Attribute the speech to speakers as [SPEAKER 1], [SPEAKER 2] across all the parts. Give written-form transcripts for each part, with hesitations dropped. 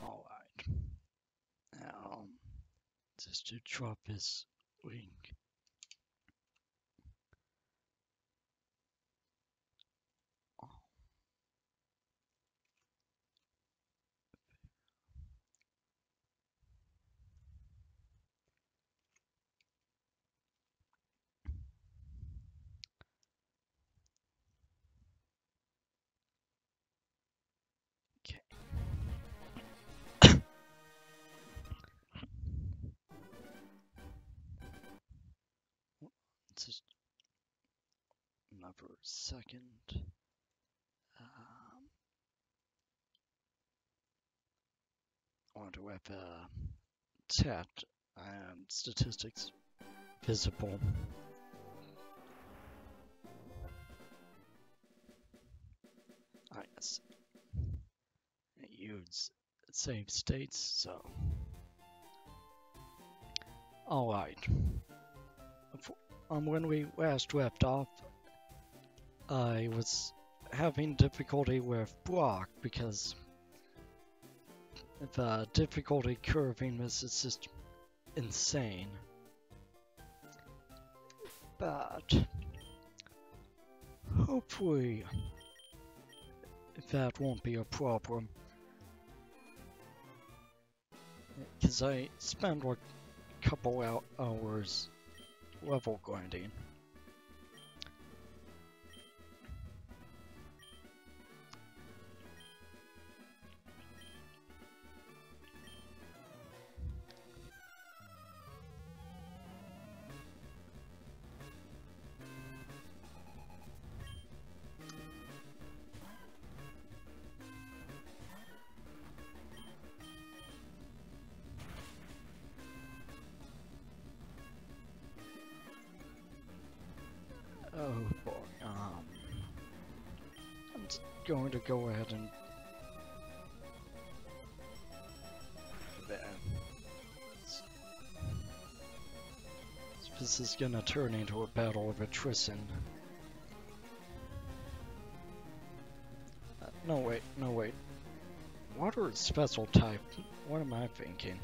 [SPEAKER 1] Alright. Now, just to drop his wing. Okay. Just another second. I want to have chat and statistics visible. I guess use save states, so. Alright. When we last left off, I was having difficulty with block because the difficulty curving was just insane. But hopefully that won't be a problem. Because I spent a couple hours level grinding. Oh boy, I'm just going to go ahead and this is gonna turn into a battle of attrition. No wait, no wait. Water is special type. What am I thinking?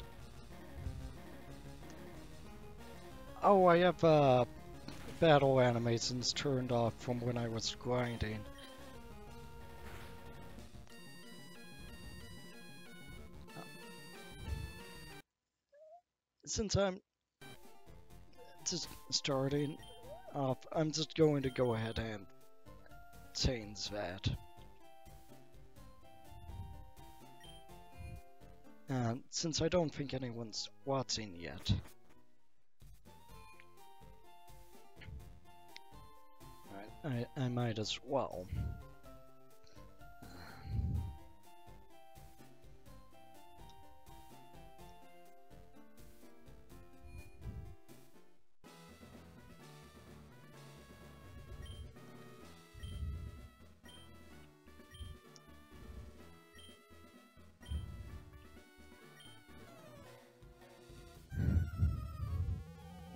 [SPEAKER 1] Oh, I have battle animations turned off from when I was grinding. Since I'm just starting off, I'm just going to go ahead and change that. And since I don't think anyone's watching yet, I might as well.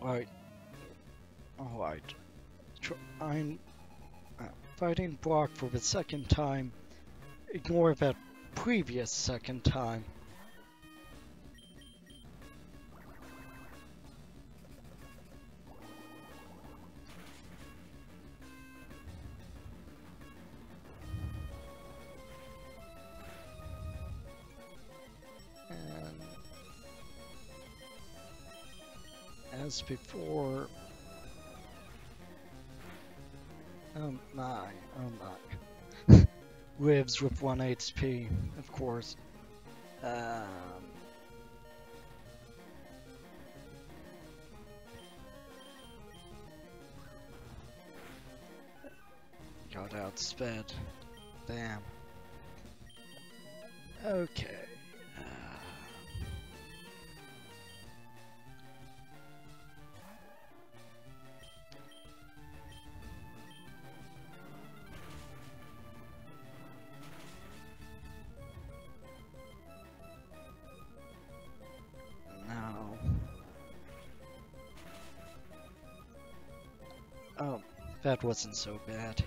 [SPEAKER 1] Alright. I'm fighting block for the second time. Ignore that previous second time. And as before, oh my. Lives with 1 HP, of course. Got outsped. Damn. Okay. Now. Oh, that wasn't so bad.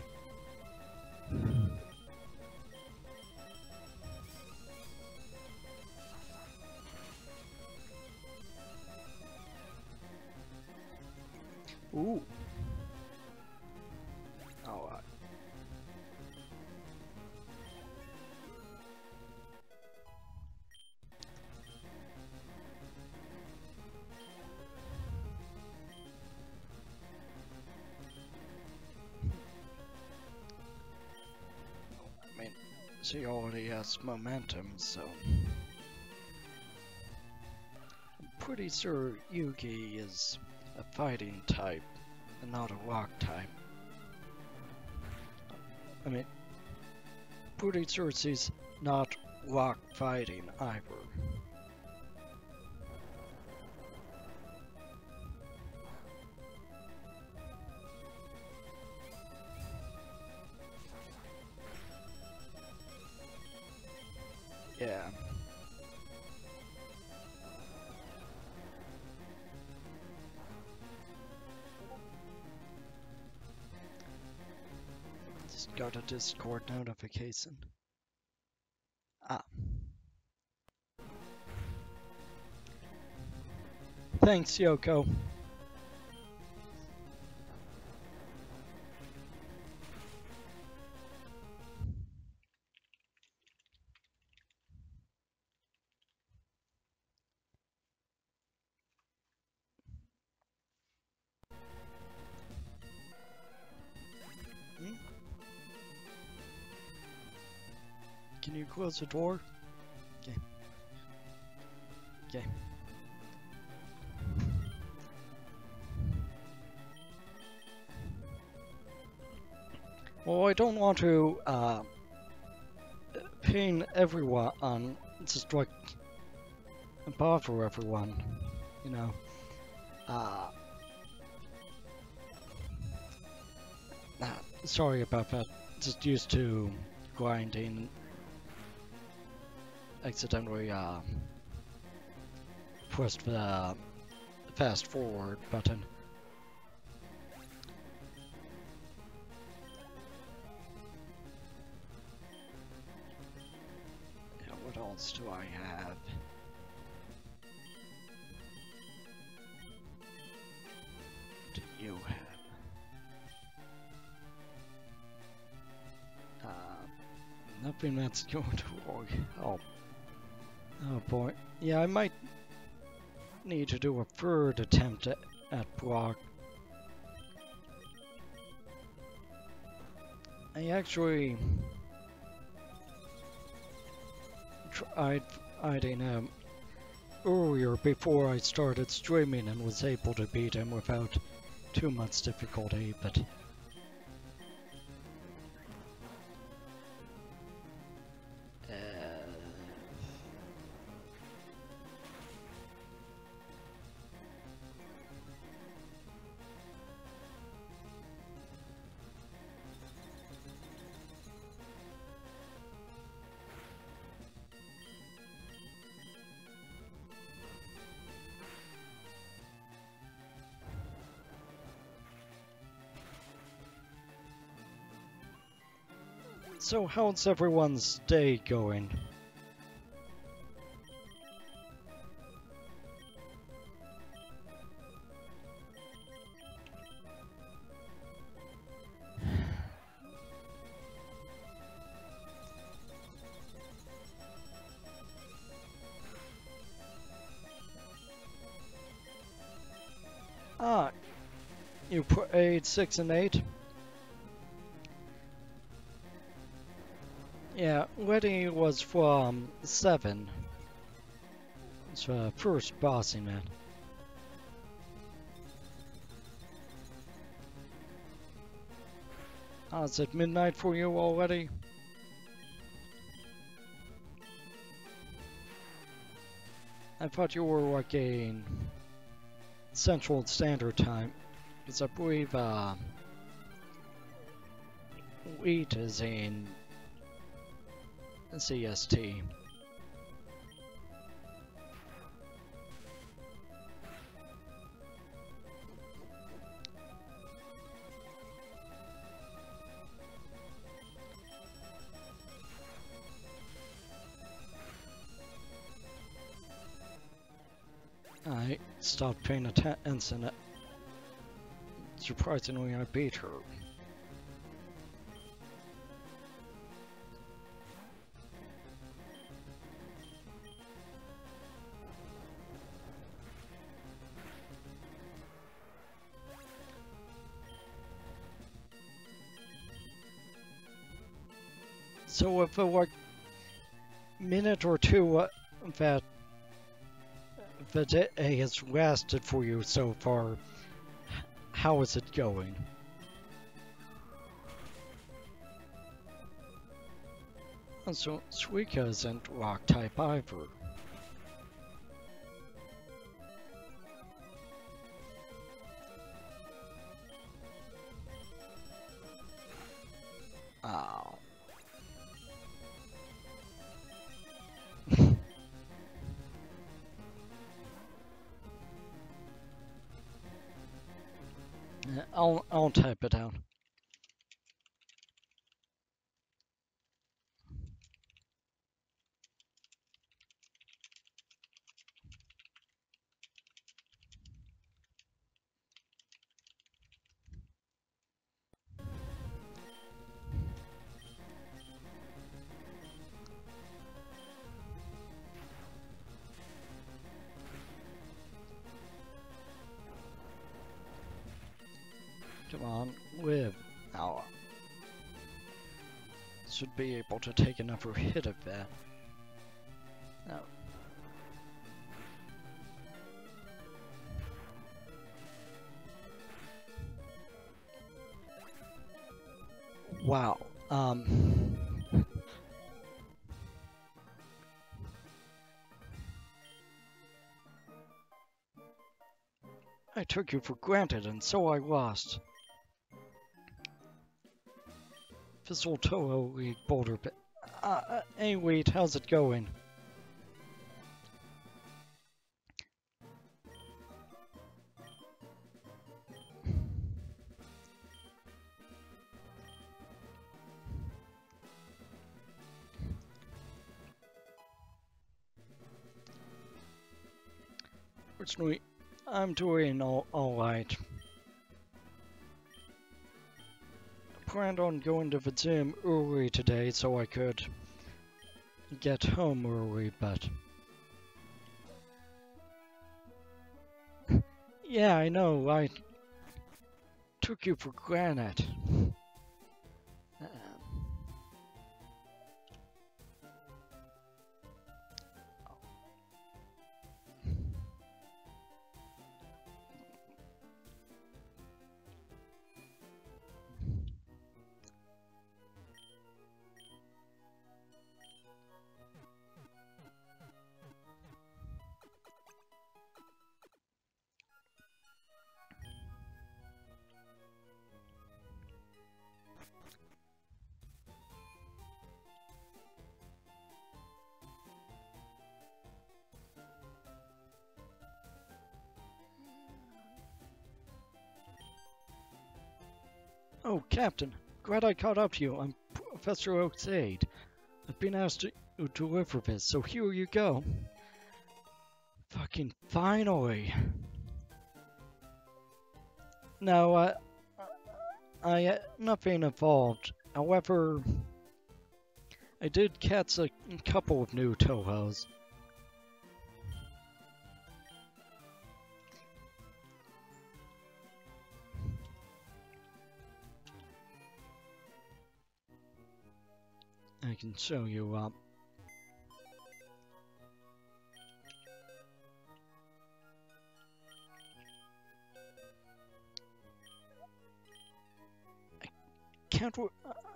[SPEAKER 1] Ooh. Alright. I mean, she already has momentum, so I'm pretty sure Yugi is a fighting type and not a rock type. I mean, pretty sure she's not rock fighting either. Yeah. Just got a Discord notification. Ah. Thanks, Yoko. Hmm? Can you close the door? Okay. Okay. Well, I don't want to pain everyone on just like bother everyone, you know. Uh, Sorry about that. Just used to grinding. Accidentally pressed the fast forward button. Yeah, what else do I have? What do you have? Nothing that's going to work. Oh boy. Yeah, I might need to do a third attempt at block. I actually tried fighting him earlier before I started streaming and was able to beat him without too much difficulty, but so how's everyone's day going? Ah, you played 6 and 8? Yeah, Letty was from 7. It's the first bossing man. Ah, is it midnight for you already? I thought you were like a Central Standard Time, because I believe wheat is in CST. I stopped paying attention Surprisingly, I beat her. So if a like minute or two that the day has lasted for you so far, how is it going? And so Suika isn't rock type either. Oh. I'll type it down. Come on, live. Now, should be able to take another hit of that. No. Wow. I took you for granted, and so I lost. Fizzle Touhou League Boulder Pit. Hey, wait, how's it going? Fortunately, I'm doing alright. Planned on going to the gym early today so I could get home early, but... Yeah, I know, I took you for granted. Oh, Captain, glad I caught up to you. I'm Professor Oak's aide. I've been asked to deliver this, so here you go. Fucking finally. No, nothing involved. However, I did catch a couple of new Touhous. I can show you up.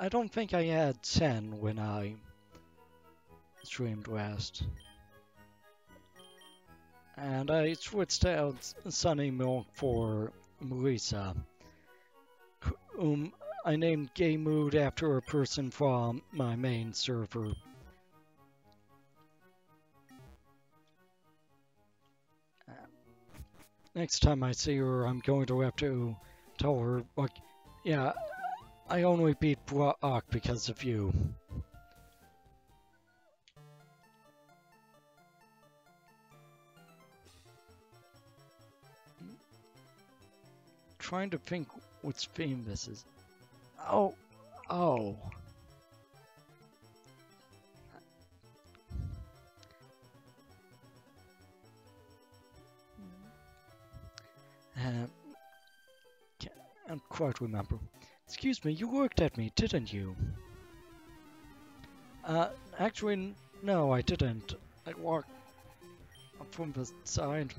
[SPEAKER 1] I don't think I had 10 when I streamed last. And I switched out Sunny Milk for Melissa, whom I named Gay Mood after a person from my main server. Next time I see her, I'm going to have to tell her, like, yeah, I only beat Brock because of you. trying to think which theme this is. Oh, oh. Can't quite remember. Excuse me, you worked at me, didn't you? Actually, no, I didn't. I walked up from the side.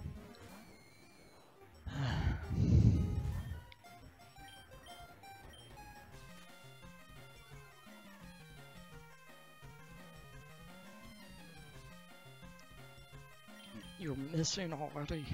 [SPEAKER 1] You're missing already.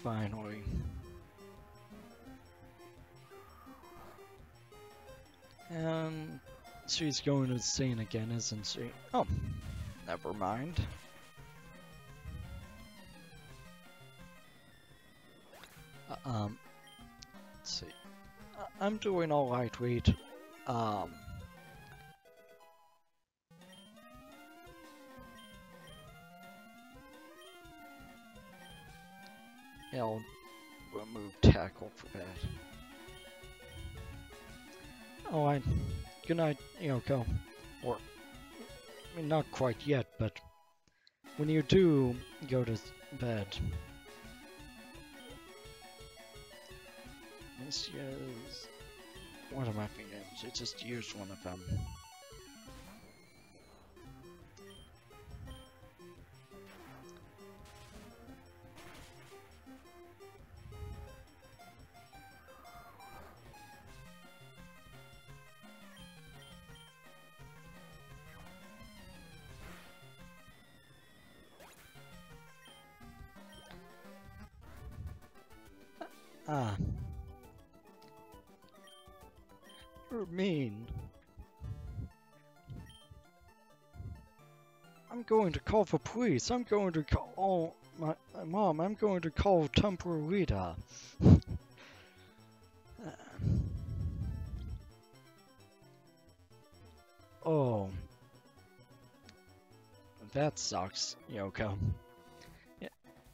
[SPEAKER 1] Finally. And she's going to the scene again, isn't she? Oh, never mind. Let's see. I'm doing alright, Reed. Yeah, I'll remove tackle for that. Alright, good night, Yoko. Or, I mean, not quite yet, but when you do go to bed. This is... What am I thinking? I just used one of them. Ah. You're mean. I'm going to call the police. I'm going to call my mom. I'm going to call Temporita. Oh. That sucks, Yoko. Yeah,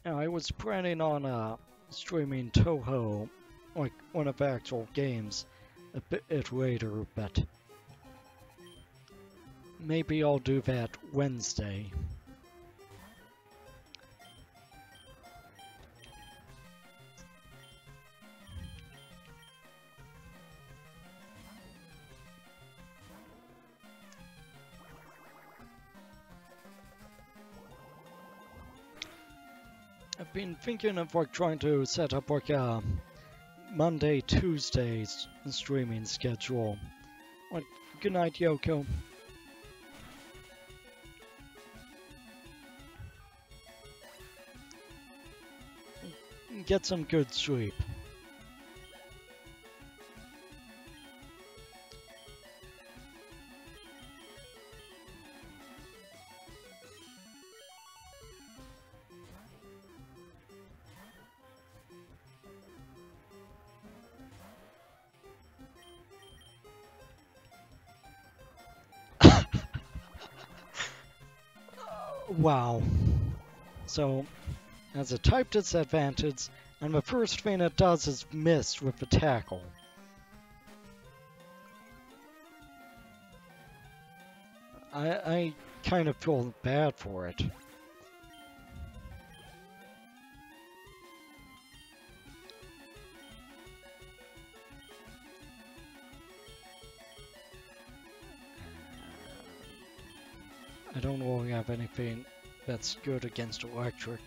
[SPEAKER 1] I was planning on streaming Touhou, like one of the actual games, a bit later, but maybe I'll do that Wednesday. I've been thinking of like trying to set up like a Monday, Tuesdays streaming schedule. Like, good night, Yoko. Get some good sleep. Wow. So, has a type disadvantage, and the first thing it does is miss with the tackle. I kind of feel bad for it. I don't really have anything that's good against electric.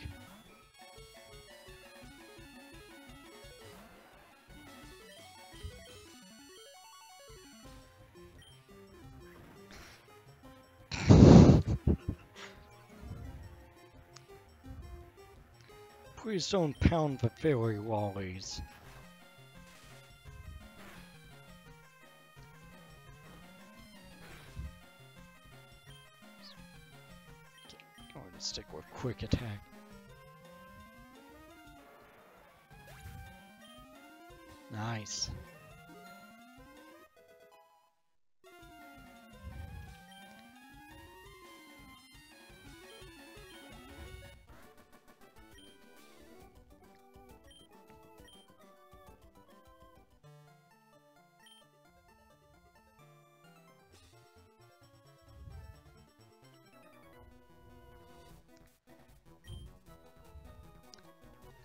[SPEAKER 1] Please don't pound the fairy lollies. Going to stick with quick attack. Nice.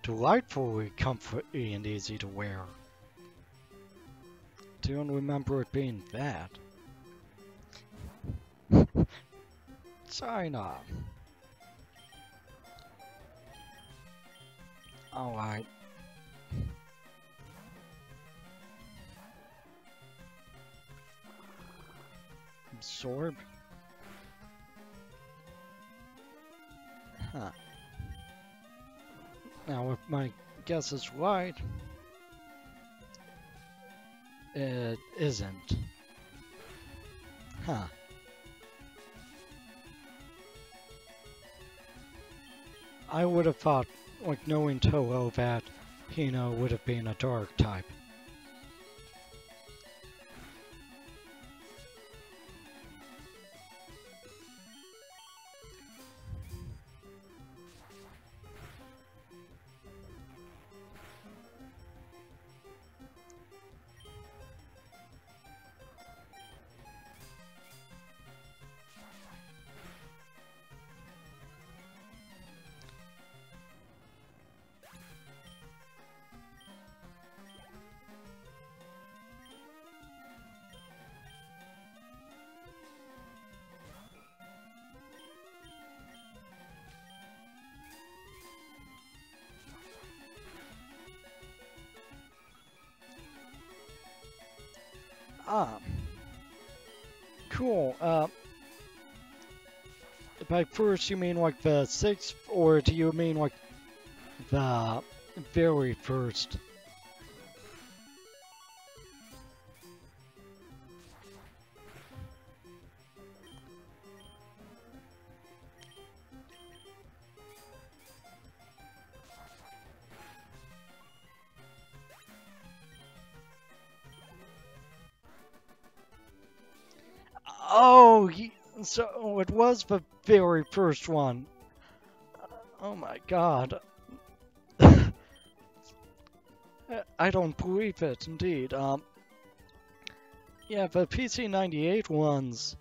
[SPEAKER 1] Delightfully comfortable and easy to wear. Don't remember it being that. China. Alright. Absorb. Huh. Now, if my guess is right, it isn't. Huh. I would have thought, like knowing Touhou, that Hino would have been a dark type. Ah. Cool. By first you mean like the 6th, or do you mean like the very first? Oh, so it was the very first one. Oh my god. I don't believe it, indeed. Yeah, the PC98 ones,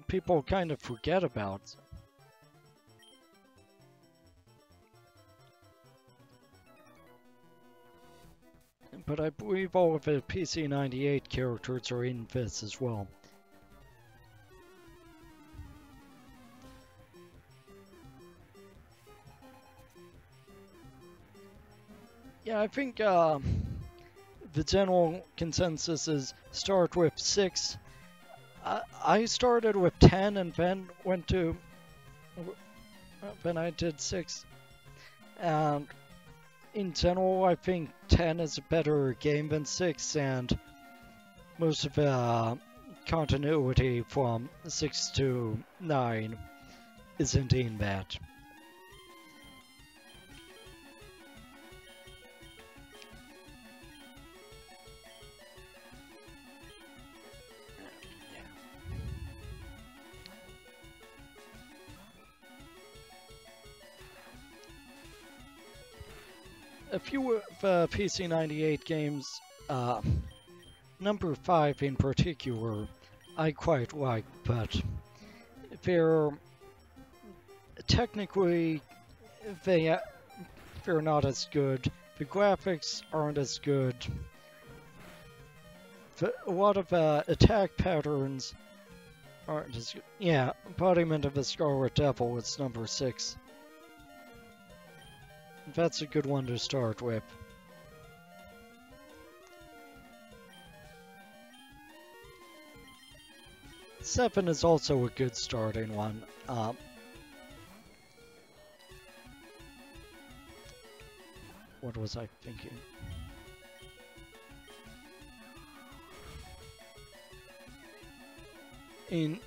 [SPEAKER 1] people kind of forget about. But I believe all of the PC98 characters are in this as well. Yeah, I think the general consensus is start with 6. I started with 10 and then went to... then I did 6. And in general, I think 10 is a better game than 6, and most of the continuity from 6 to 9 isn't in that. A few of PC98 games, number 5 in particular, I quite like, but they're technically they're not as good. The graphics aren't as good. A lot of attack patterns aren't as good. Yeah, Embodiment of the Scarlet Devil is number 6. That's a good one to start with. Seven is also a good starting one. what was I thinking? In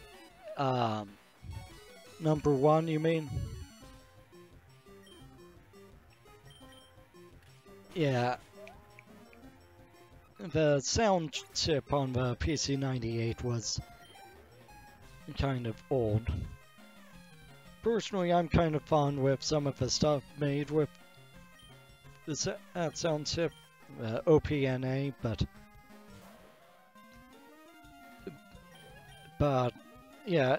[SPEAKER 1] number one, you mean? Yeah. The sound chip on the PC98 was kind of old. Personally, I'm kind of fond with some of the stuff made with that sound chip, OPNA, but yeah,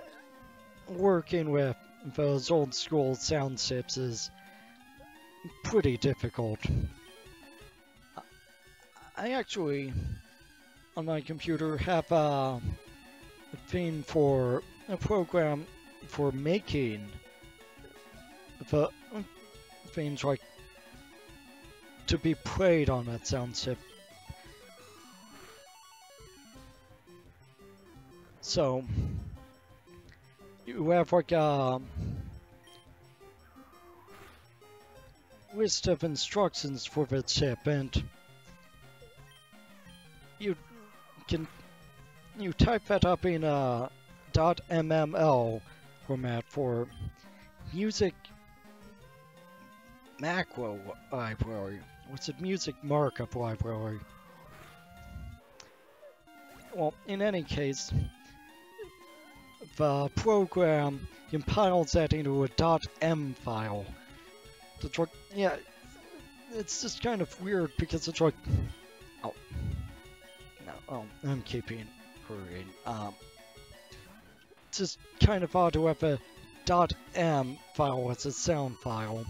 [SPEAKER 1] working with those old school sound chips is pretty difficult. I actually, on my computer, have a thing for a program for making the things like to be played on that sound chip. So you have like a list of instructions for the chip, and you type that up in a .mml format for music macro library. What's it? Music markup library. Well, in any case, the program compiles that into a .m file. Yeah, it's just kind of weird because it's like, oh, no, oh, I'm keeping hurrying. It's just kind of odd to have a .m file as a sound file.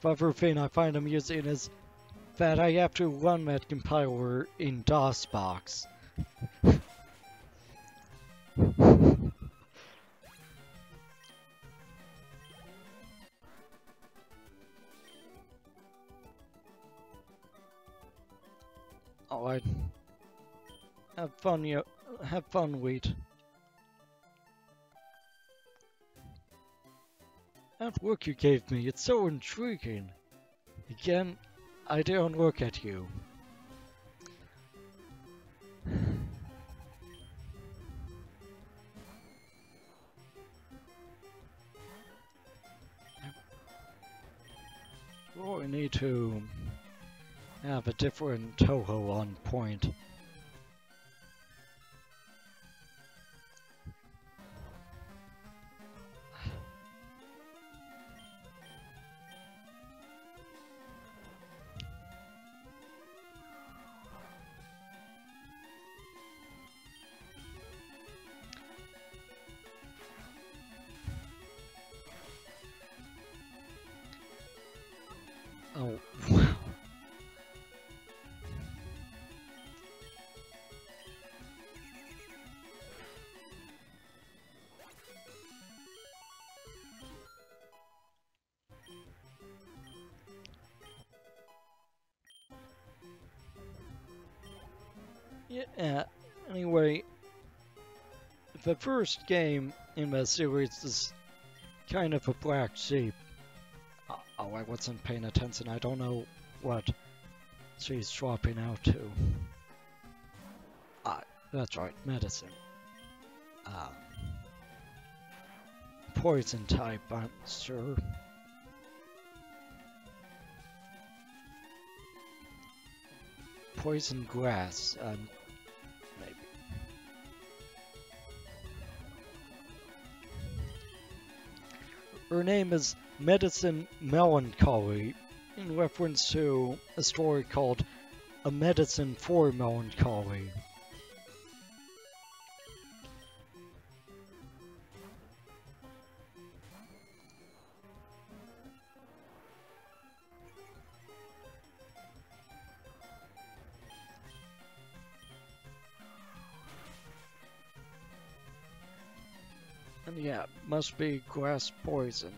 [SPEAKER 1] The other thing I find amusing is that I have to run that compiler in DOSBox. Alright. Have fun, have fun, Wheat. That look you gave me, it's so intriguing. Again, I don't look at you. Oh, we need to have a different Touhou on point. Oh, wow. Yeah, anyway, the first game in the series is kind of a black sheep. Oh, I wasn't paying attention. I don't know what she's swapping out to. Ah, that's right, medicine. Poison type, I'm sure. Poison grass, maybe. Her name is Medicine Melancholy, in reference to a story called A Medicine for Melancholy. And yeah, must be grass poison.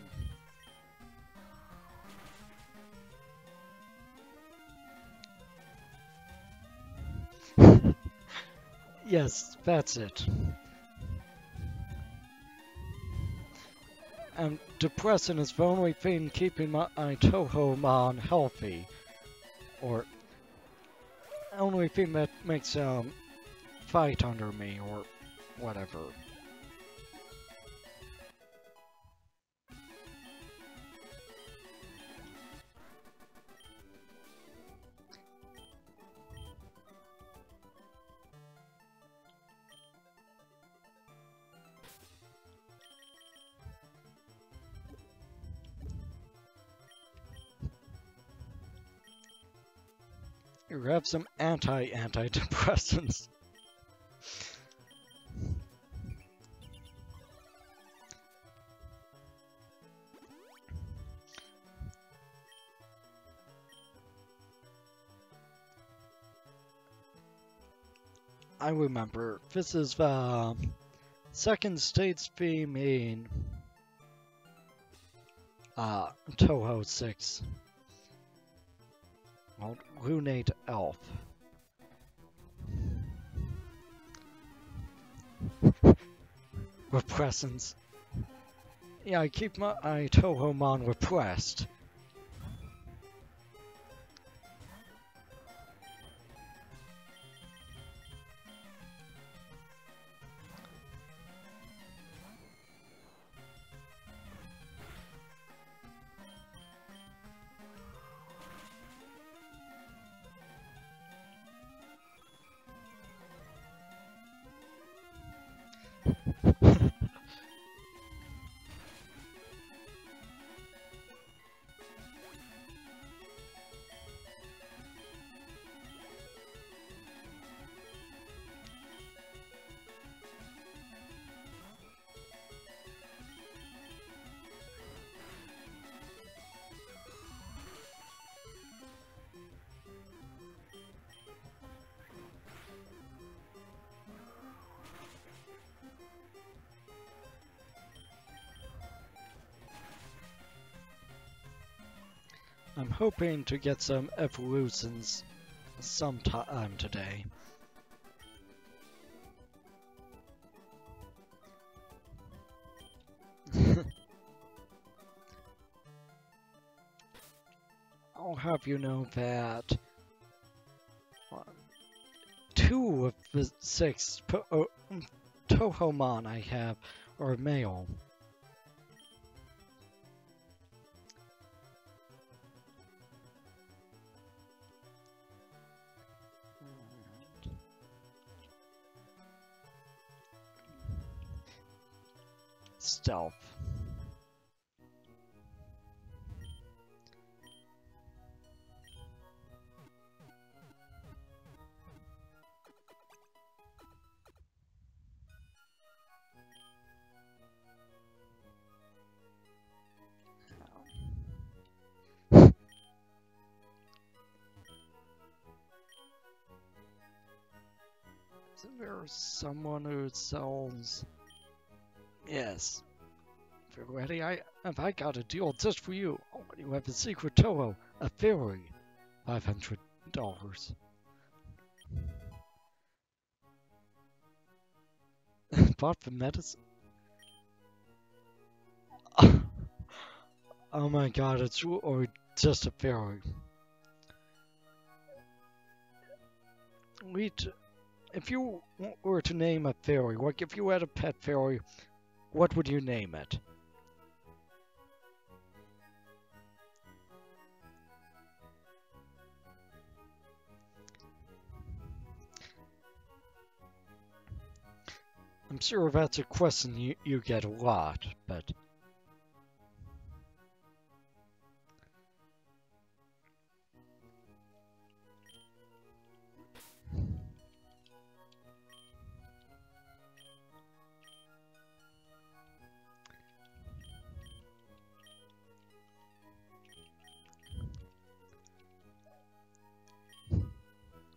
[SPEAKER 1] Yes, that's it. And depression is the only thing keeping my Touhoumon healthy. Or only thing that makes fight under me or whatever. You have some antidepressants. I remember. This is the second state's theme in Touhou 6. Called Runate Elf. Repressants. Yeah, I keep my Touhoumon repressed. I'm hoping to get some evolutions sometime today. I'll have you know that 2 of the 6 Touhoumon I have are male. Stealth. Isn't there someone who sells? Yes. If you're ready, have I got a deal just for you. Oh, you have a secret Touhou, a fairy. $500. Bought the medicine. Oh my god, it's or just a fairy. If you were to name a fairy, like if you had a pet fairy, what would you name it? I'm sure that's a question you get a lot, but...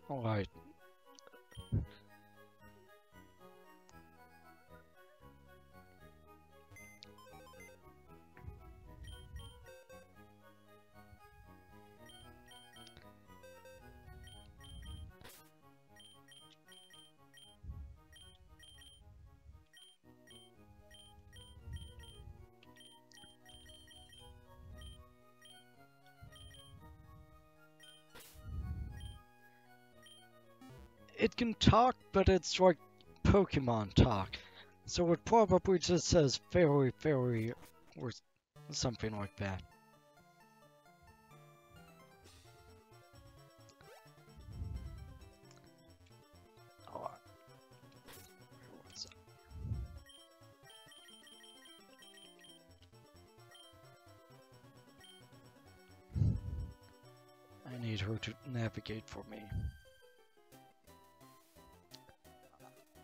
[SPEAKER 1] Alright. it can talk, but it's like Pokemon talk. So it probably just says fairy, fairy, or something like that. Oh, I need her to navigate for me.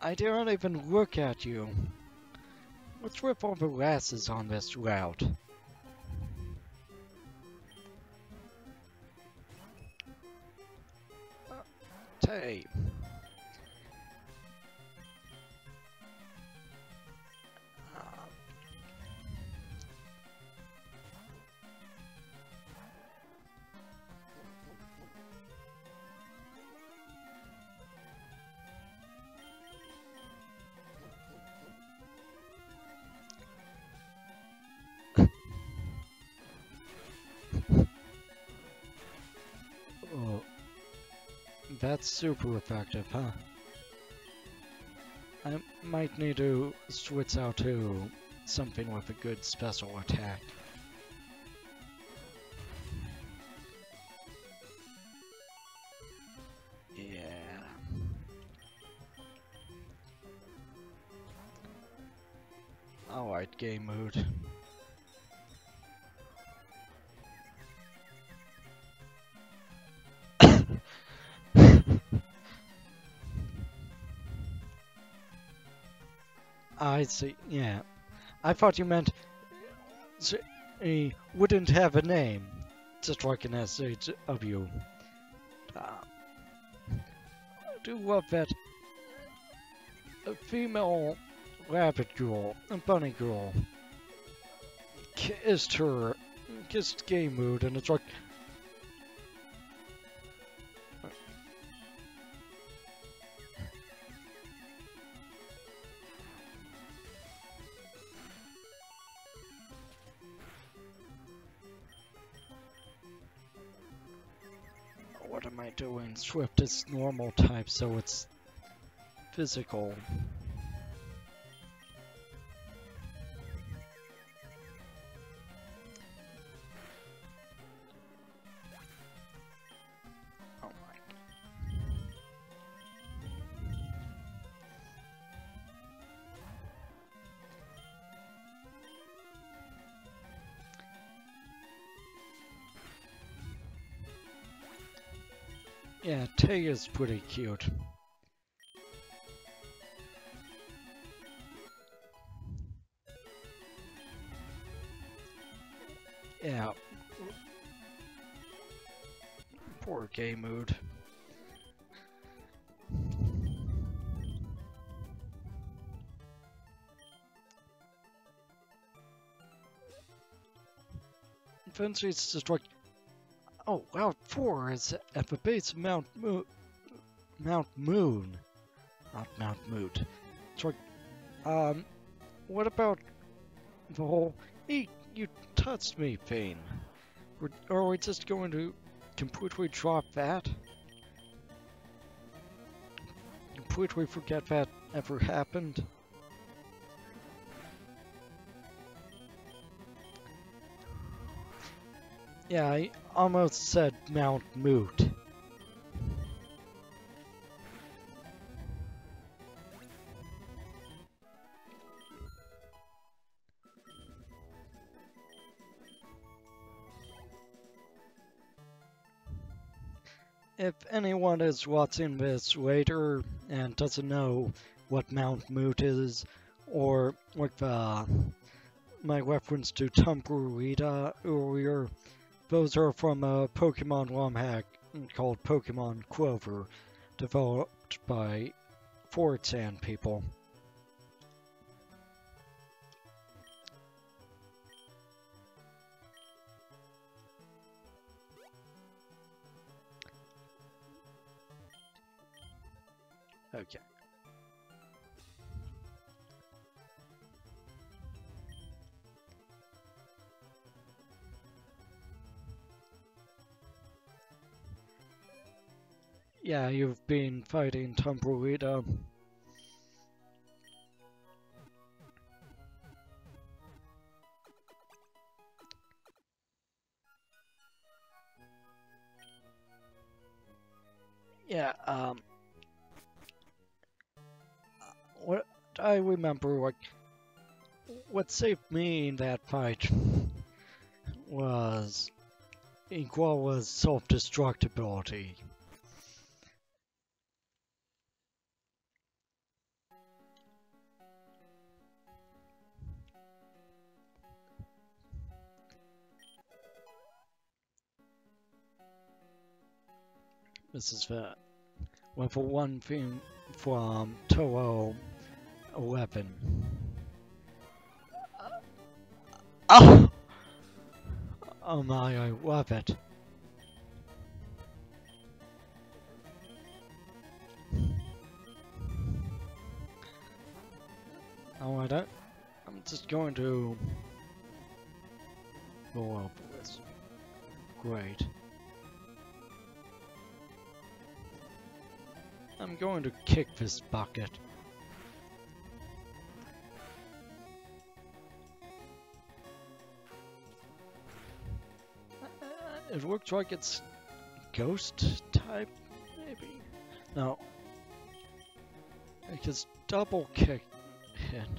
[SPEAKER 1] I didn't even look at you. What's with all the glasses on this route? Hey. Oh, that's super effective, huh? I might need to switch out to something with a good special attack. Yeah. Alright, game mood. I see, yeah. I thought you meant he wouldn't have a name, just like an SHW. I do love that a female rabbit girl, a bunny girl, kissed game mood, and it's like, what am I doing? Swift is normal type, so it's physical. Oh my. Yeah, Tay is pretty cute. Yeah. Poor gay mood. Fancy's just like, oh, Route 4 is at the base of Mount Moon. Not Mount Moot. It's like, what about the whole, hey, you touched me thing? Are we just going to completely drop that? Completely forget that ever happened? Yeah, I almost said Mount Moot. If anyone is watching this later and doesn't know what Mount Moot is, or like my reference to Tumblrita earlier, those are from a Pokemon ROM hack called Pokemon Clover, developed by 4chan people. Okay. Yeah, you've been fighting Tumbleweed. Yeah, what I remember, like, what saved me in that fight was Iguala's self-destructibility. This is level 1 thing from Touhou 11. Oh! Oh my, I love it. Oh, I'm just going to go over this. Great. I'm going to kick this bucket. It looks like it's ghost type, maybe? No. Because double kick hit.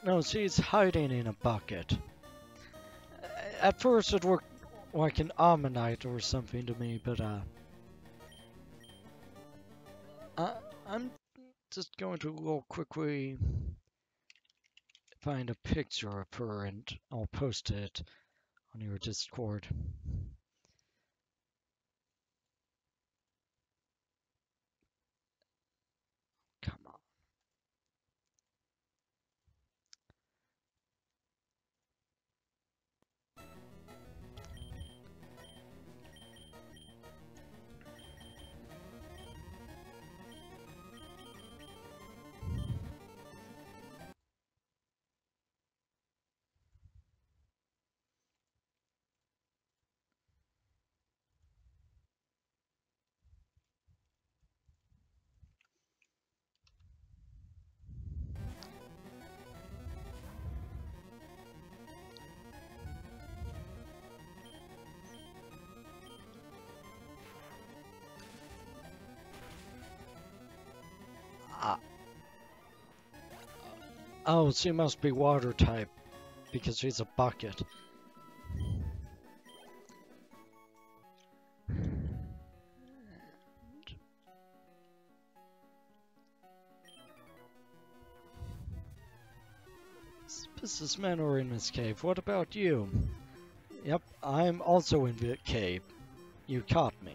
[SPEAKER 1] No, she's hiding in a bucket. At first it looked like an ammonite or something to me, but I'm just going to real quickly find a picture of her and I'll post it on your Discord. Come on. Oh, she must be water type because she's a bucket. Businessmen are in this cave. What about you? Yep, I'm also in the cave. You caught me.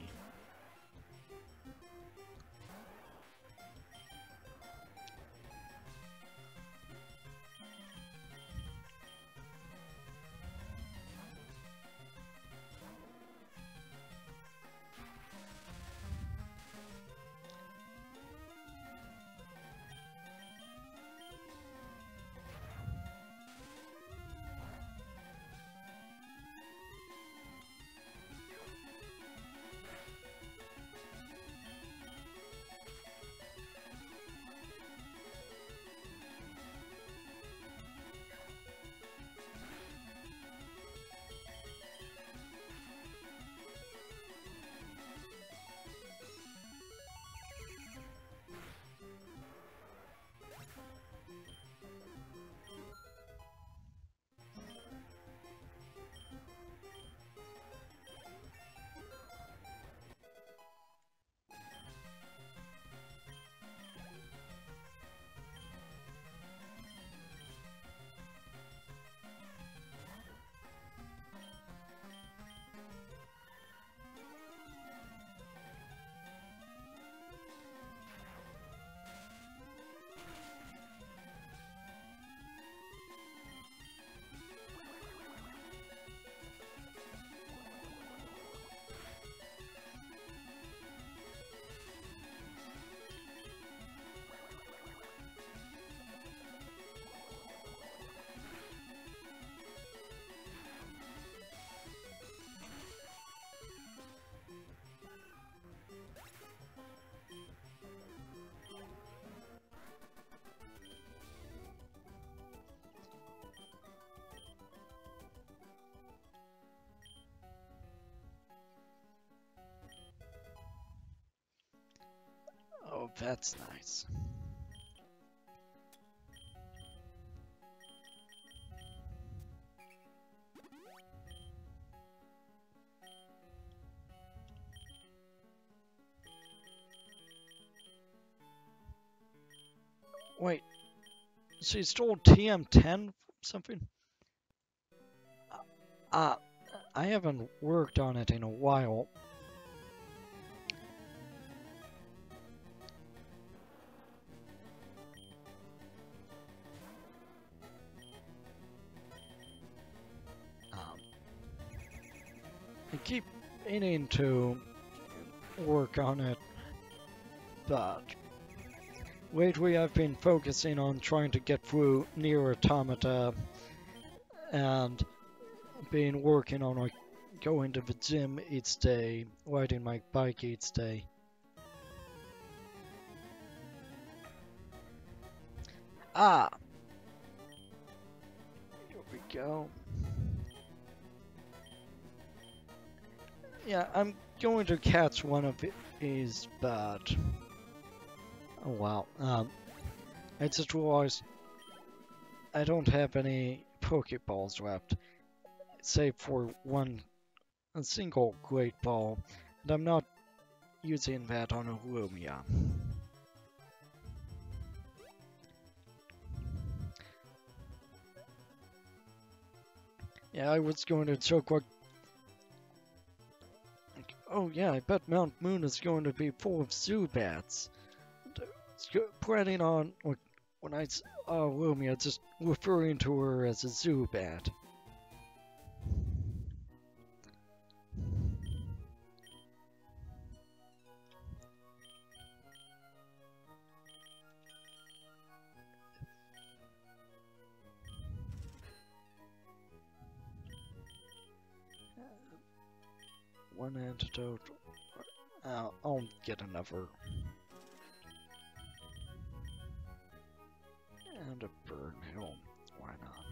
[SPEAKER 1] That's nice. Wait, so you stole TM10 something? Uh, I haven't worked on it in a while. I keep meaning to work on it, but lately I've been focusing on trying to get through Near Automata and been working on like going to the gym each day, riding my bike each day. Ah! Here we go. Yeah, I'm going to catch one of these, but... Oh wow. I just realized I don't have any Pokeballs left, save for a single Great Ball, and I'm not using that on a Lumia. Yeah, I was going to joke like, oh yeah, I bet Mount Moon is going to be full of Zubats. Planning on, like, when I saw Lumia, just referring to her as a Zubat. One antidote. I'll get another. And a burn hill. Why not?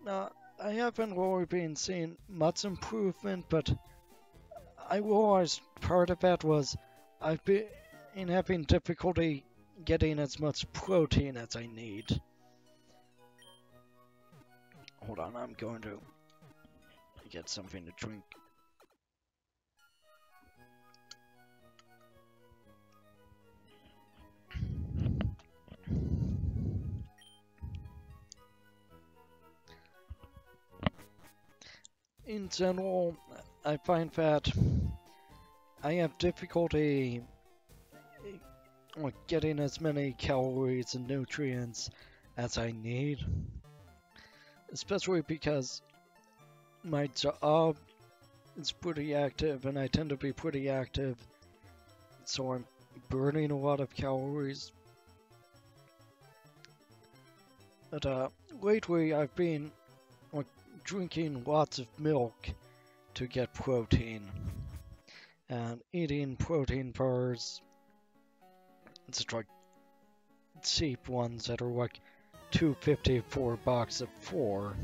[SPEAKER 1] Now, I haven't really been seeing much improvement, but I realized part of that was I've been having difficulty getting as much protein as I need. Hold on, I'm going to get something to drink. In general, I find that I have difficulty getting as many calories and nutrients as I need, especially because my job is pretty active and I tend to be pretty active, so I'm burning a lot of calories. But lately I've been drinking lots of milk to get protein and eating protein bars. It's like cheap ones that are like $2.50 for a box of 4.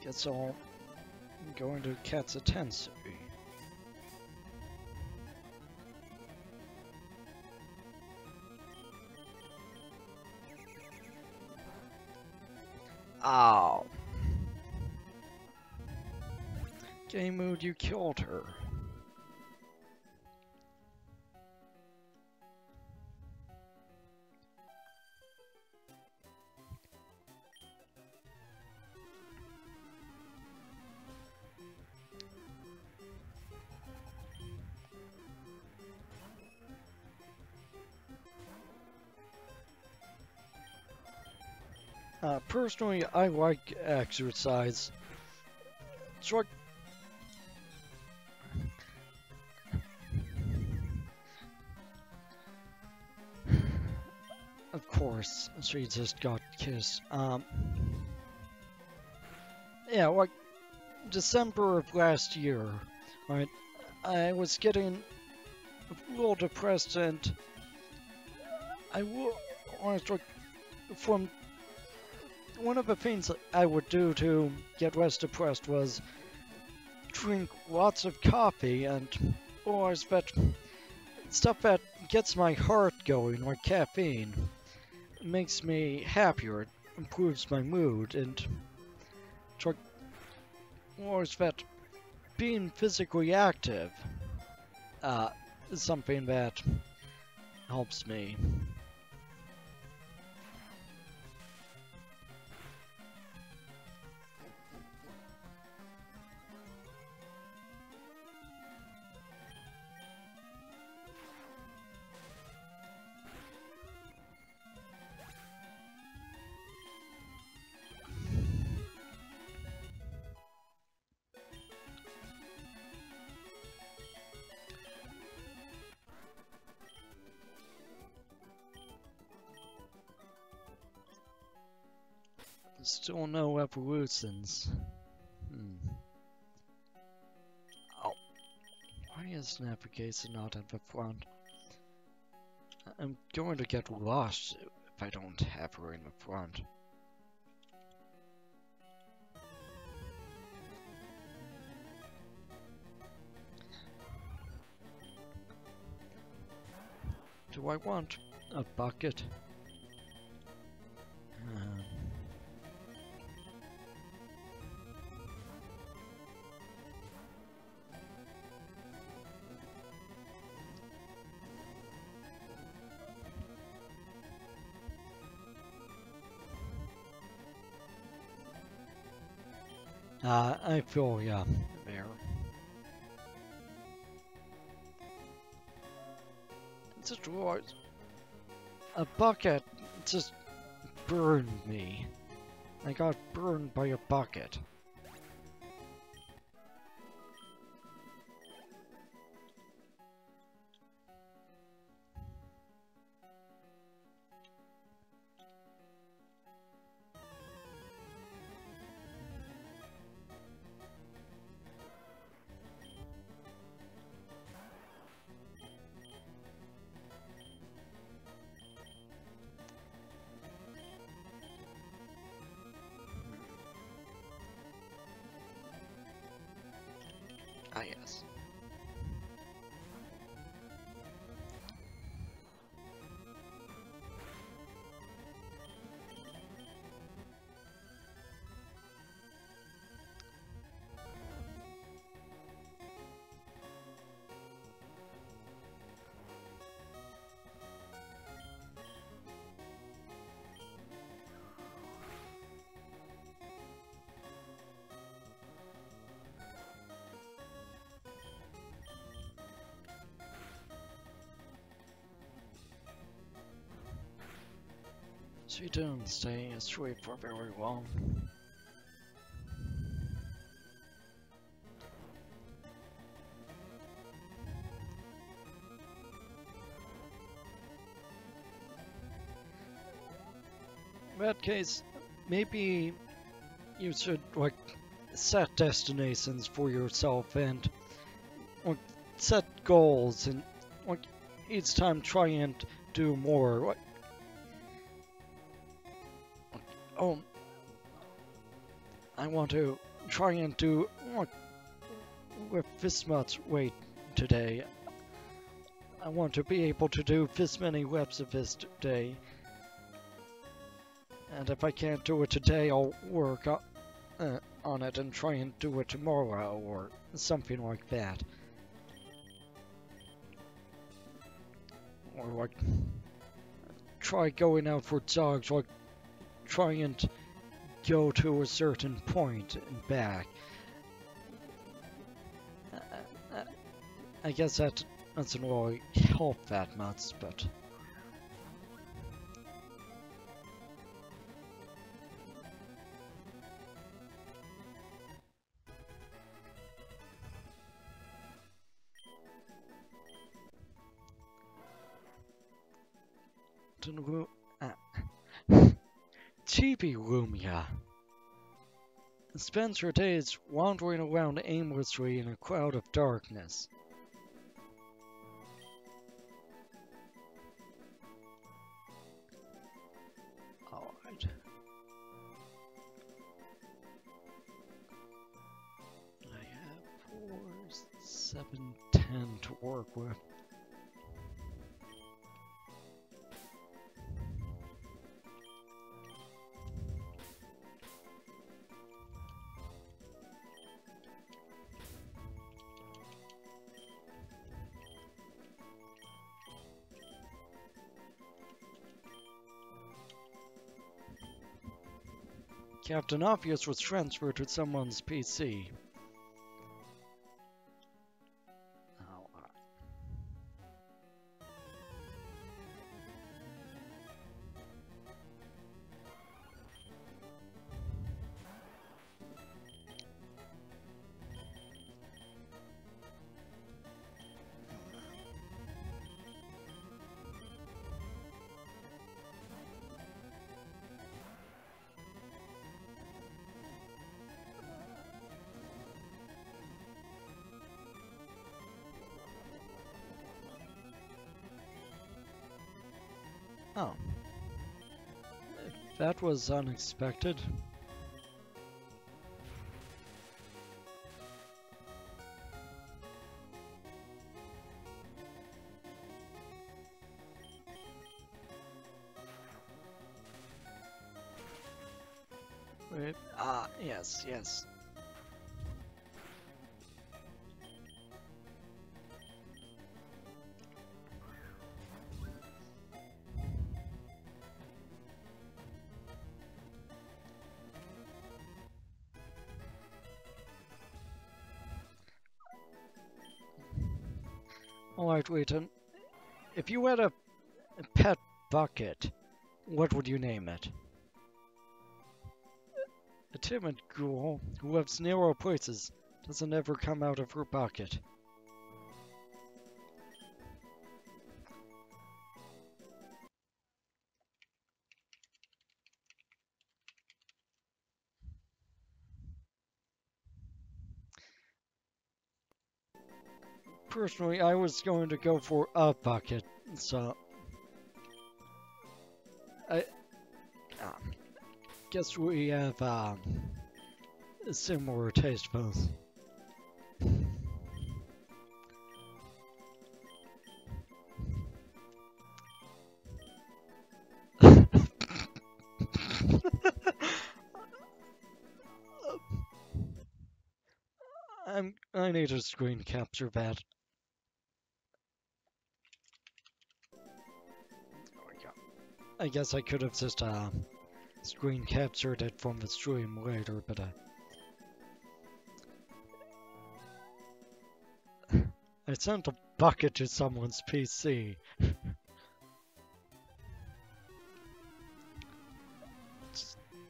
[SPEAKER 1] Guess I'm going to catch a Tensei. Ow. Game Mood, you killed her. Personally, I like exercise. It's like of course, course, she just got kissed. Yeah, like December of last year, right? I was getting a little depressed, and was like, from one of the things that I would do to get less depressed was drink lots of coffee and or that stuff that gets my heart going, like caffeine. It makes me happier, it improves my mood, and or is that being physically active is something that helps me. Still no evolutions. Oh, why is navigation not at the front? I'm going to get lost if I don't have her in the front. Do I want a bucket? I feel, yeah, there. Just what? A bucket just burned me. I got burned by a bucket. Ah, yes. She didn't stay asleep for very long. In that case, maybe you should, like, set destinations for yourself and, like, set goals and, like, each time try and do more. Like, oh, I want to try and do, like, with this much weight today. I want to be able to do this many reps of this day. And if I can't do it today, I'll work on it and try and do it tomorrow or something like that. Or like, try going out for jogs, like, try and go to a certain point and back. I guess that doesn't really help that much, but... Touhou, TV Lumia spends her days wandering around aimlessly in a cloud of darkness. Alright. I have 4, 7, 10 to work with. Captain Obvious was transferred to someone's PC. Oh. That was unexpected. Wait, yes, yes. Alright, wait, if you had a pet bucket, what would you name it? A timid girl who loves narrow places doesn't ever come out of her bucket. Personally, I was going to go for a bucket, so I guess we have a similar taste both. I need to screen capture that. There we go. I guess I could have just screen captured it from the stream later, but I sent a bucket to someone's PC.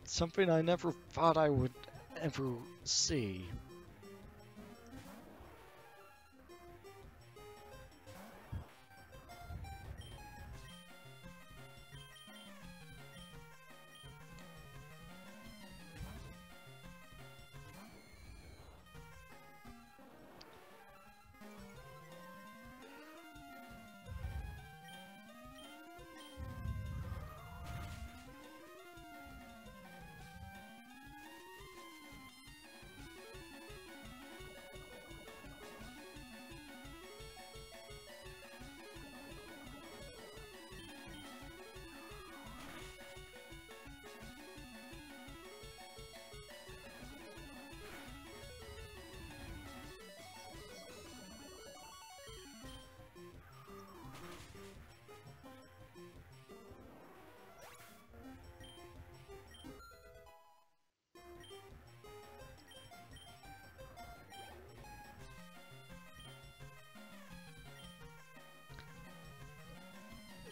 [SPEAKER 1] Something I never thought I would ever see.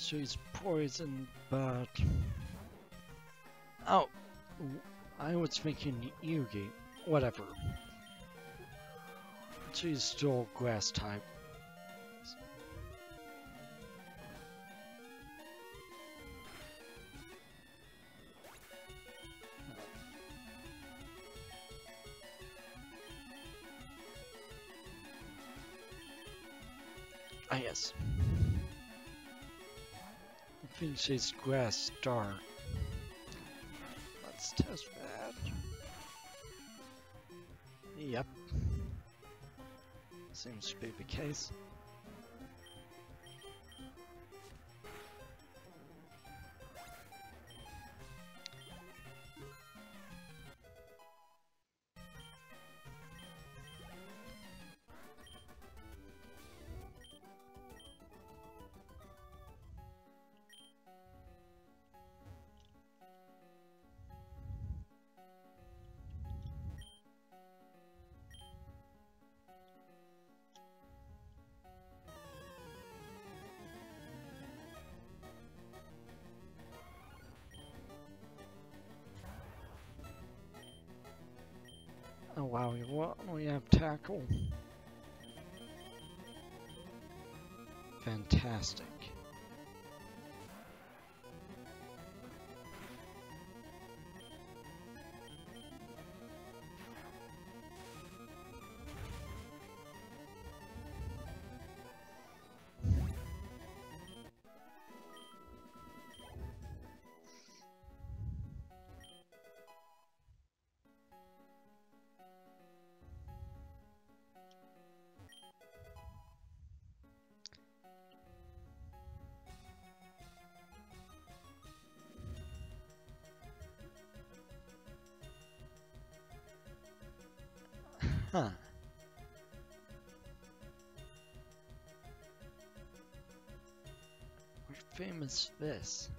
[SPEAKER 1] She's poisoned, but... Oh! I was thinking Yugi. Whatever. She's still grass type. yes. I think she's grass star. Let's test that. Yep. Seems to be the case. Oh wow, we have tackle. Fantastic. Huh. What famous is this?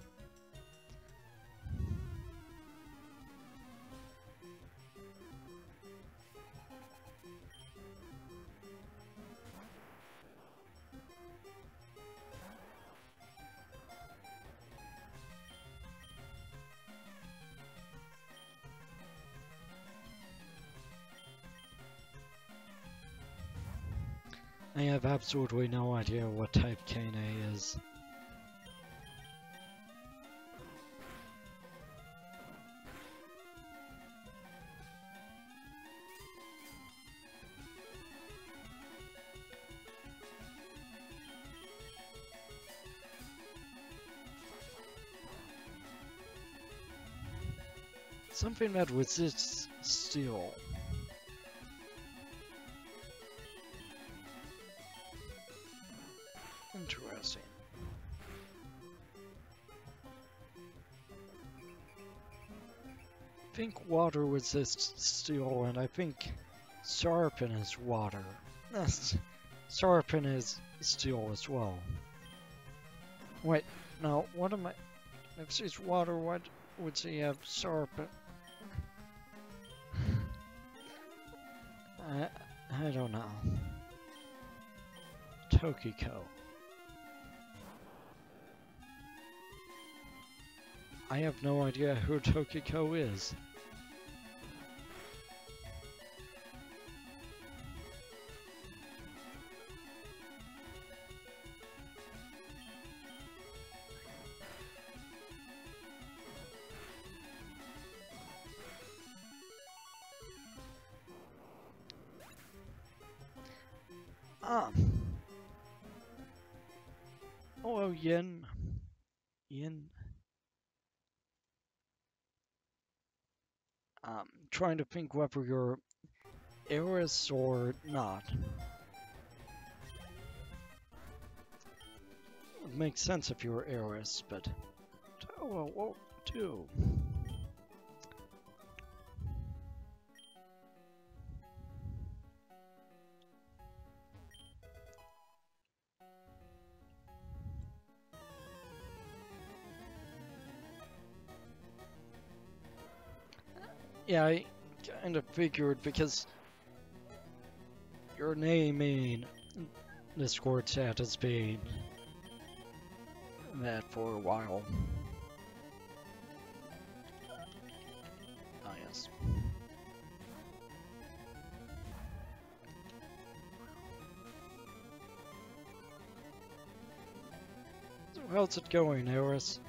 [SPEAKER 1] I have absolutely no idea what type Kane is. Something that resists steel. Interesting. I think water resists steel, and I think Sharpen is water. Sharpen is steel as well. Wait, no, what am I? If she's water, what would she have Sharpen? I don't know. Tokiko. I have no idea who Tokiko is. Hello, Yin. Yin. Trying to think whether you're Eris or not. Would make sense if you were Eris, but Touhou won't do. Yeah, I kind of figured because your name in Discord chat has been that for a while. Ah, yes. So how's it going, Eris?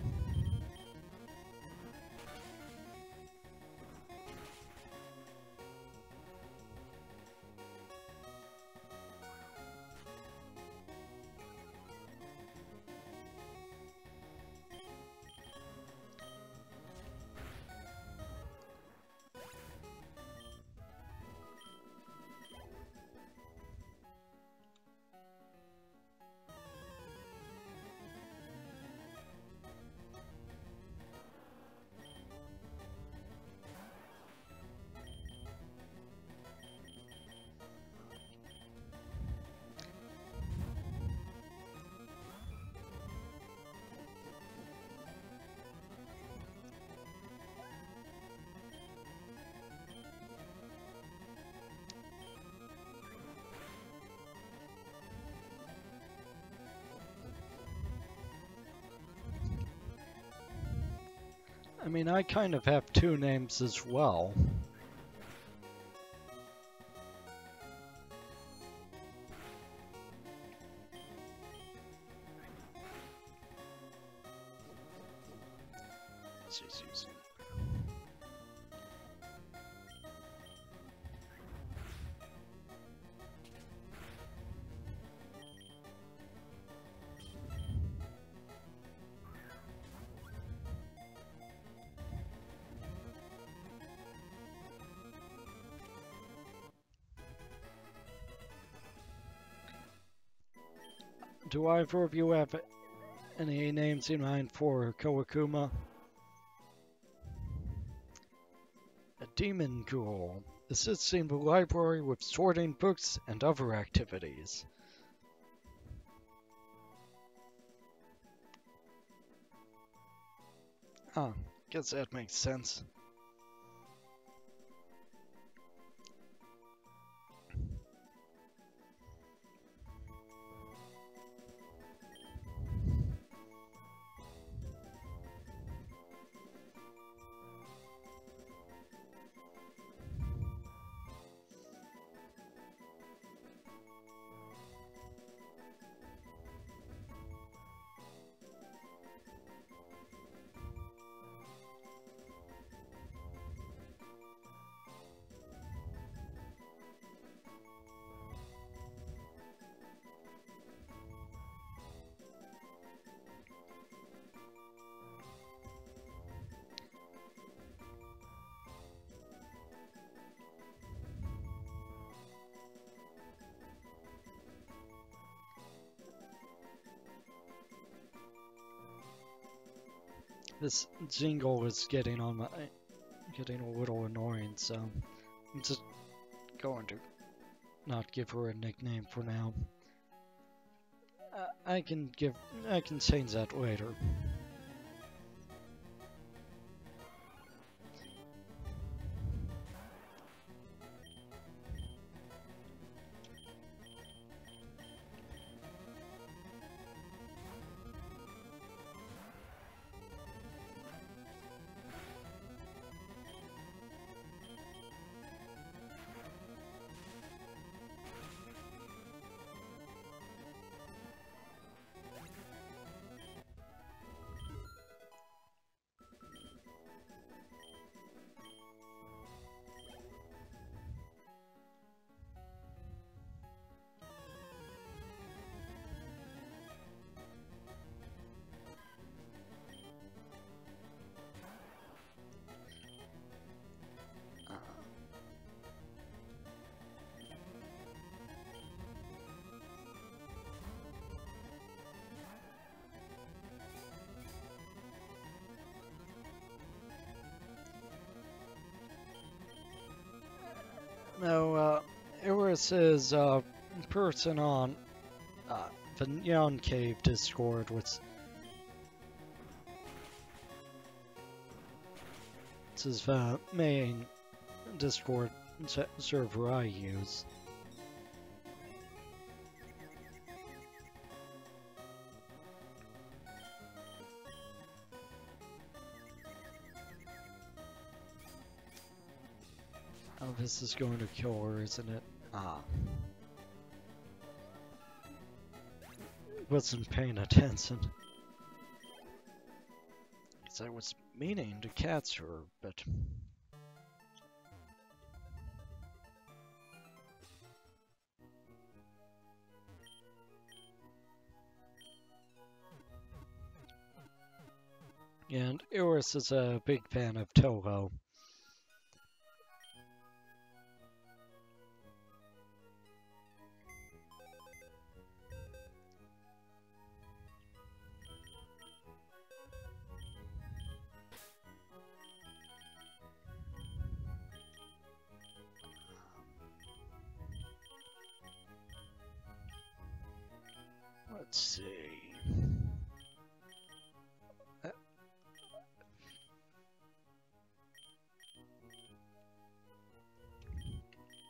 [SPEAKER 1] I mean, I kind of have two names as well. Do either of you have any names in mind for Kawakuma? A demon ghoul, assisting the library with sorting books and other activities. Ah, guess that makes sense. This jingle is getting a little annoying, so I'm just going to not give her a nickname for now. I can change that later. No, Iris is a person on the Neon Cave Discord, which is the main Discord server I use. Oh, this is going to kill her, isn't it? Ah. Wasn't paying attention. Because I was meaning to catch her, but... And Iris is a big fan of Touhou. Let's see.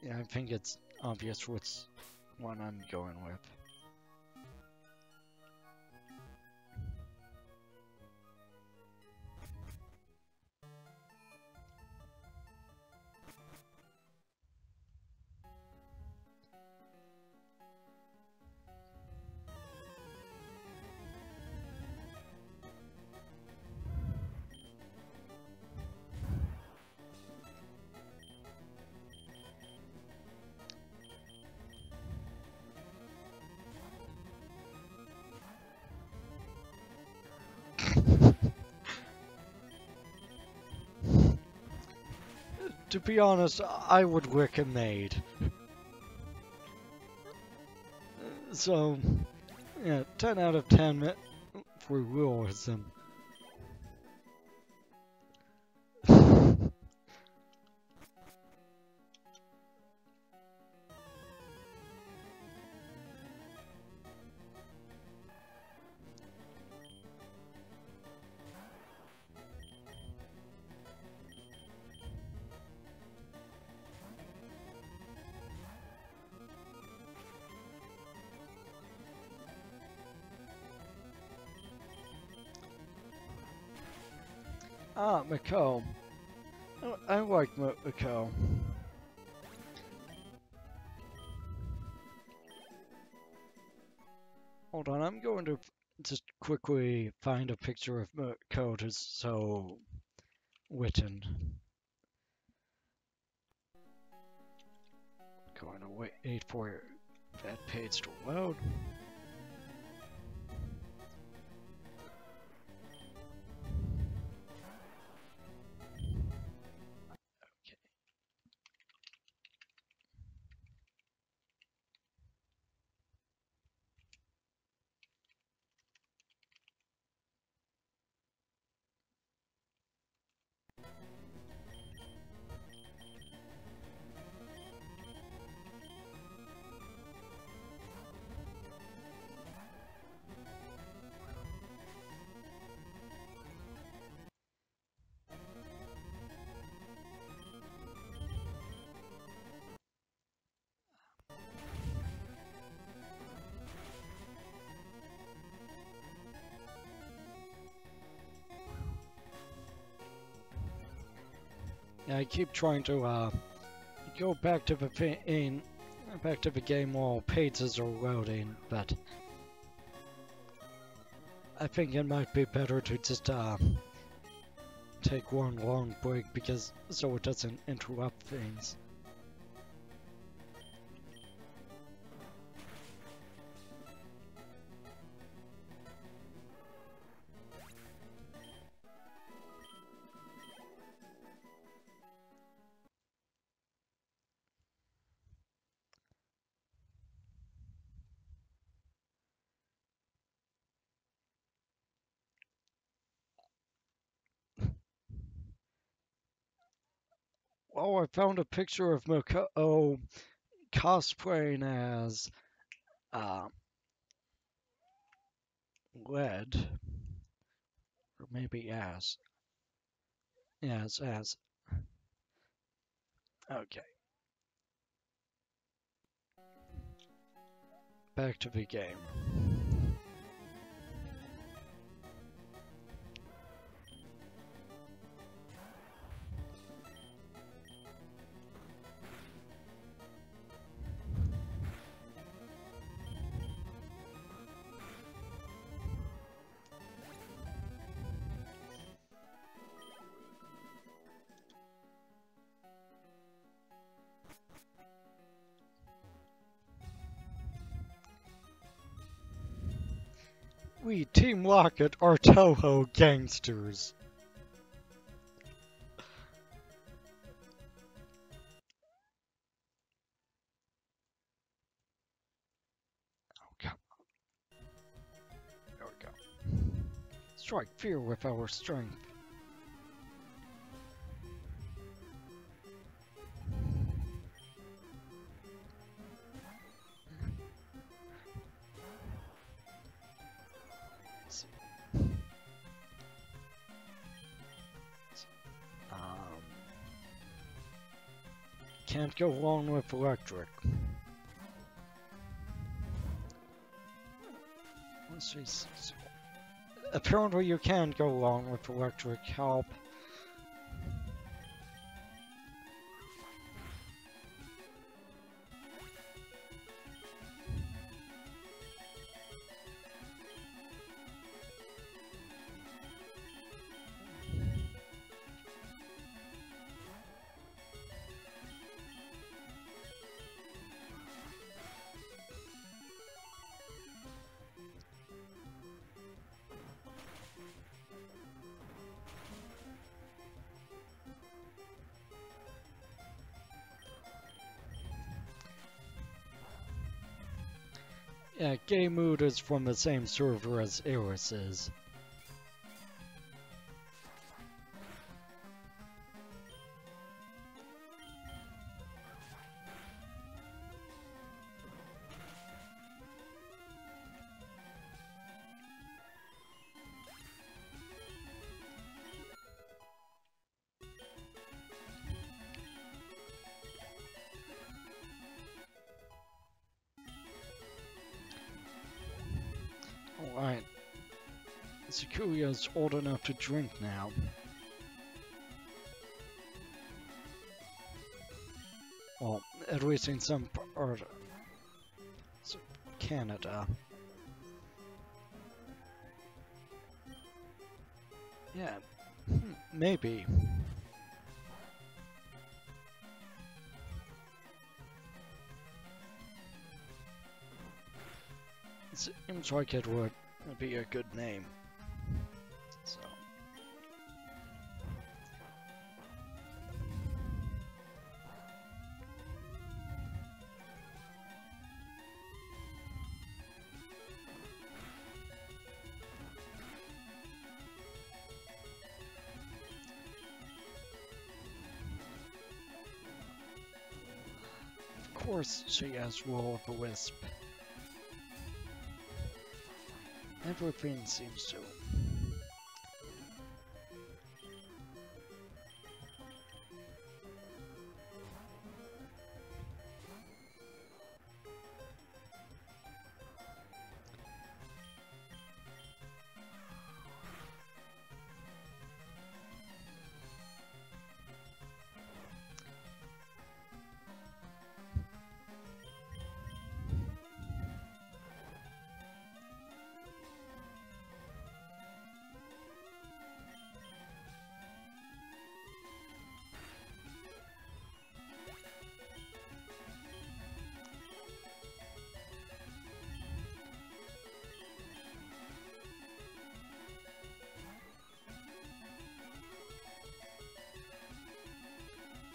[SPEAKER 1] Yeah, I think it's obvious which one I'm going with. To be honest, I would recommend. So, yeah, 10 out of 10 for realism. Ah, Macau. I like Macau. Hold on, I'm going to just quickly find a picture of Macau to so written. Going to wait for that page to load. Okay. Yeah, I keep trying to go back to the game while pages are loading, but I think it might be better to just take one long break because so it doesn't interrupt things. Oh, I found a picture of Mako cosplaying as uh, Led, or maybe as. Yes, as. Okay, back to the game. We, Team Rocket, are Touhou gangsters. Oh, come on. There we go. Strike fear with our strength. Can't go wrong with electric. Let's see. Apparently you can go wrong with electric help. Yeah, Gay Mood is from the same server as Eris is. Alright. Sakuya's old enough to drink now. Well, at least in some part of Canada. Yeah, maybe. It seems like it would be a good name. So. Of course she has Will-O-the-Wisp. Everything seems to.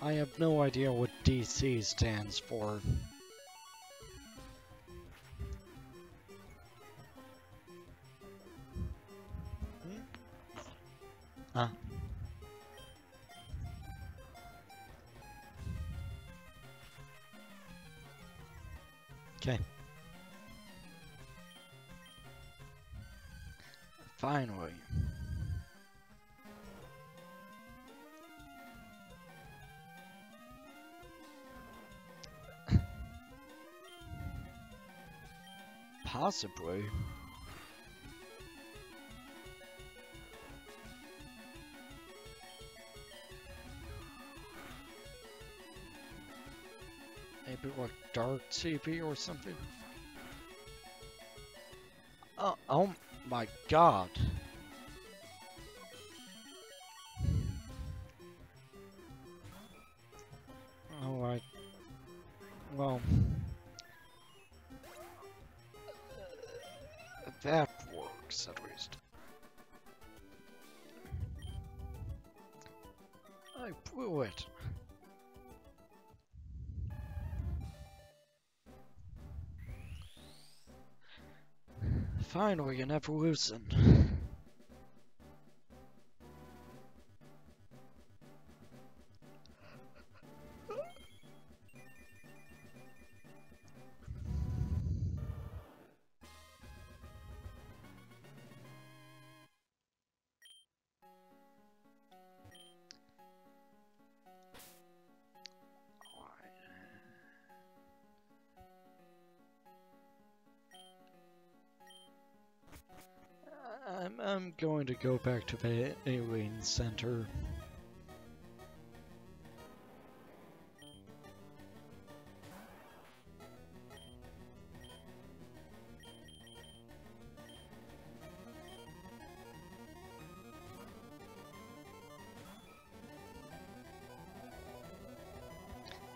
[SPEAKER 1] I have no idea what DC stands for. Huh? Okay. Finally. Possibly. Maybe like Dark CP or something? Oh my god. Alright. Well. That works, at least. I blew it. Finally, an evolution. I'm going to go back to the Alien Center.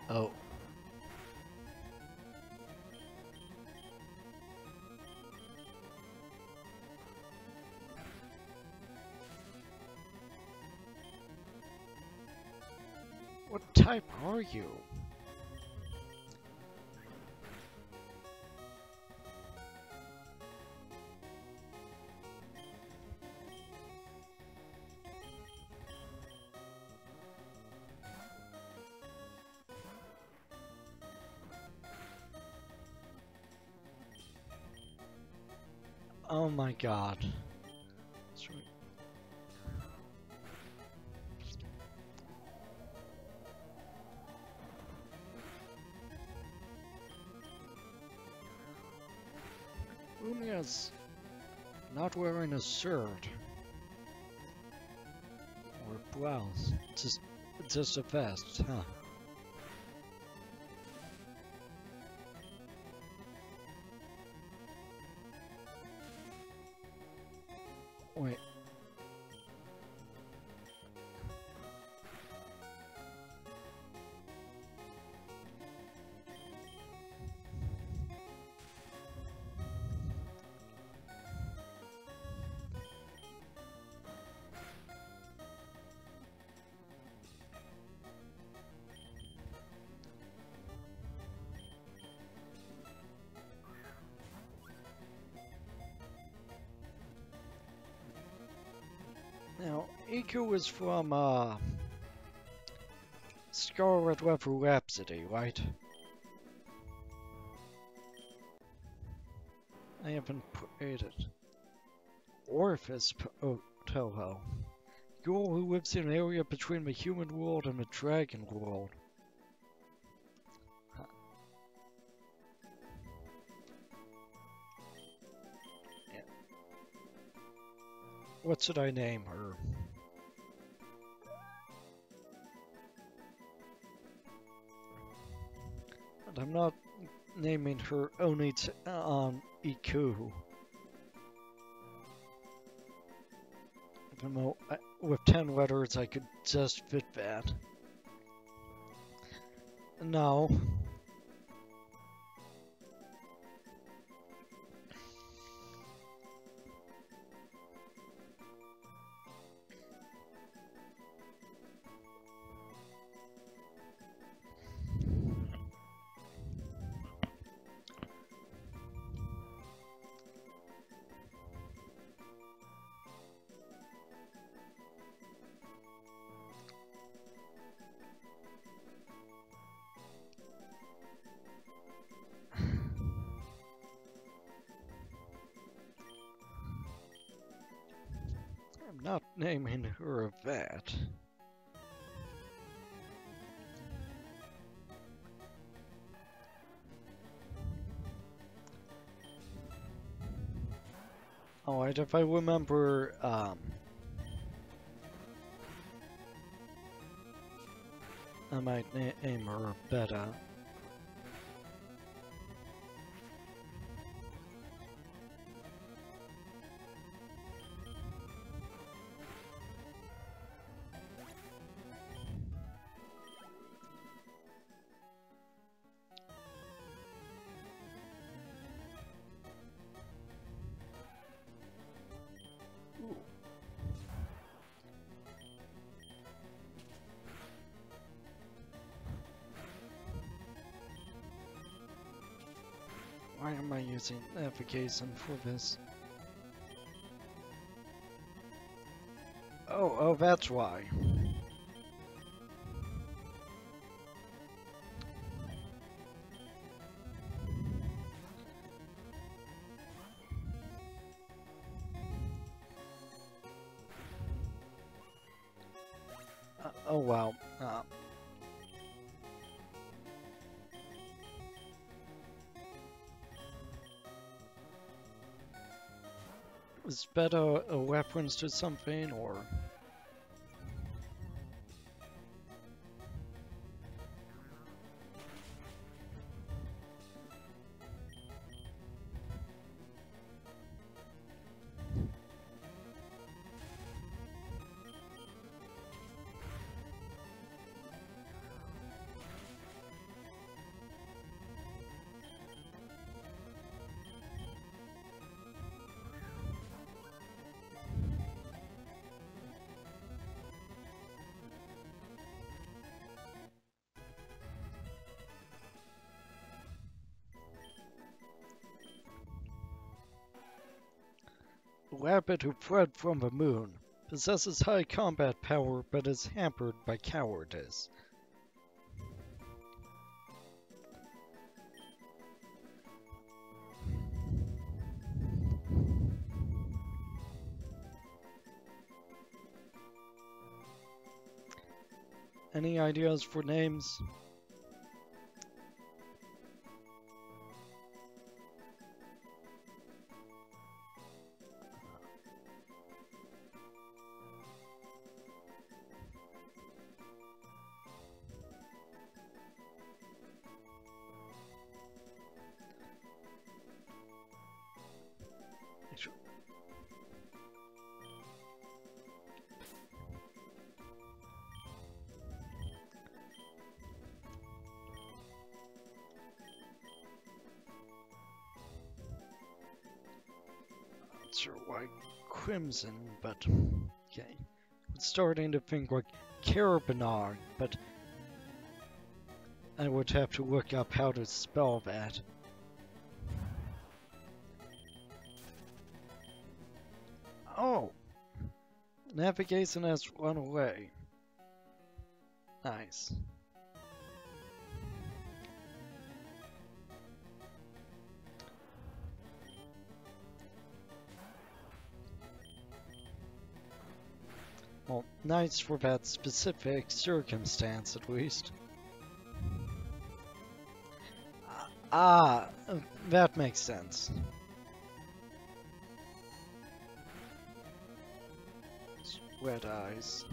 [SPEAKER 1] Oh. What type are you? Oh my god. Sweet. Umia's not wearing a shirt or blouse. Just a vest, huh? Wait. Now, Iku is from, Scarlet Letter Rhapsody, right? I haven't played it. Orpheus Touhou. Girl who lives in an area between the human world and the dragon world. Huh. Yeah. What should I name her? And I'm not naming her only on Iku. Even though with 10 letters I could just fit that. No. I'm not naming her that. Alright, if I remember, I might name her Beta. Ooh. Why am I using navigation for this? Oh, that's why. Oh wow. Is Beta a reference to something, or? Rabbit who fled from the moon. Possesses high combat power, but is hampered by cowardice. Any ideas for names? Sure, why Crimson, but okay. I'm starting to think like Carbonard, but I would have to look up how to spell that. Oh! Navigation has run away. Nice. Well, nice for that specific circumstance, at least. That makes sense. Red eyes.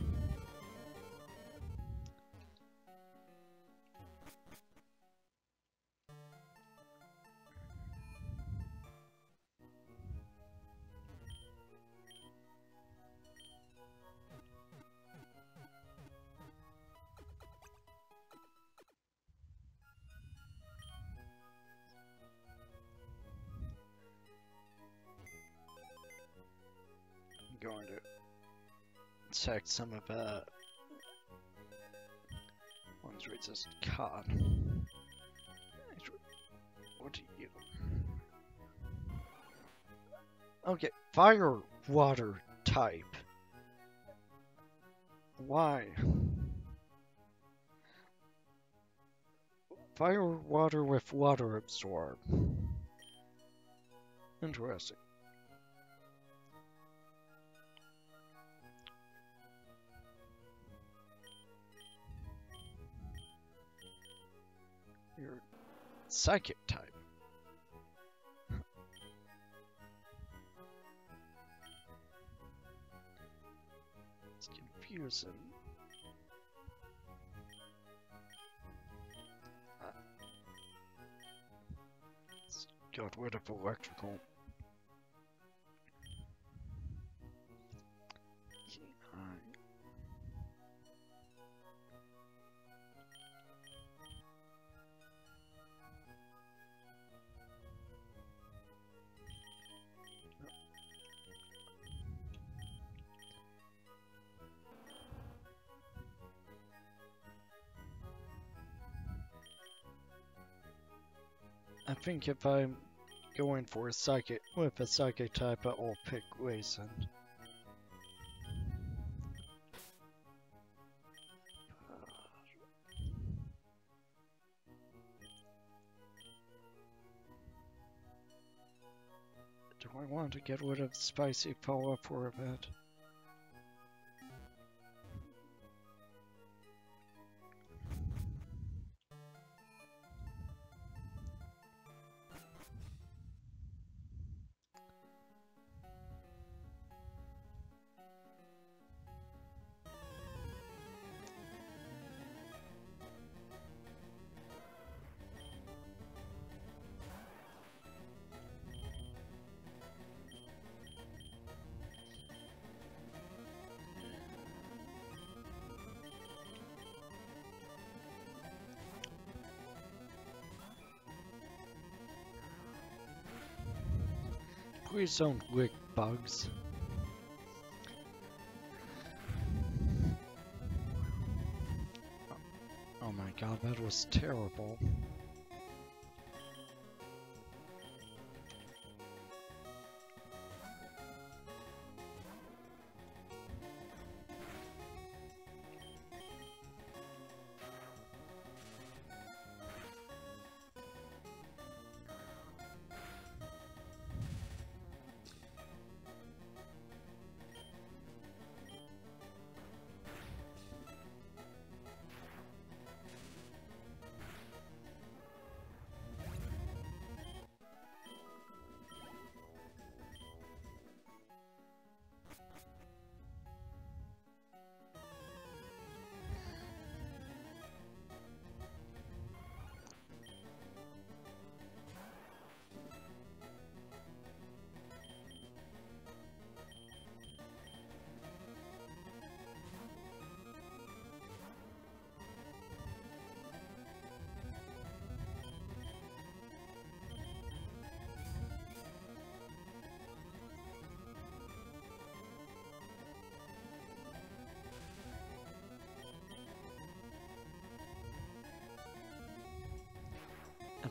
[SPEAKER 1] I'm going to check some of the ones where it says cod. What do you? Okay, fire water type. Why? Fire water with water absorb. Interesting. You're psychic type. It's confusing. Let's got rid of electrical. I think if I'm going for a psychic with a psychic type, I'll pick Raisin. Do I want to get rid of spicy power for a bit? Please don't lick bugs. Oh my god, that was terrible.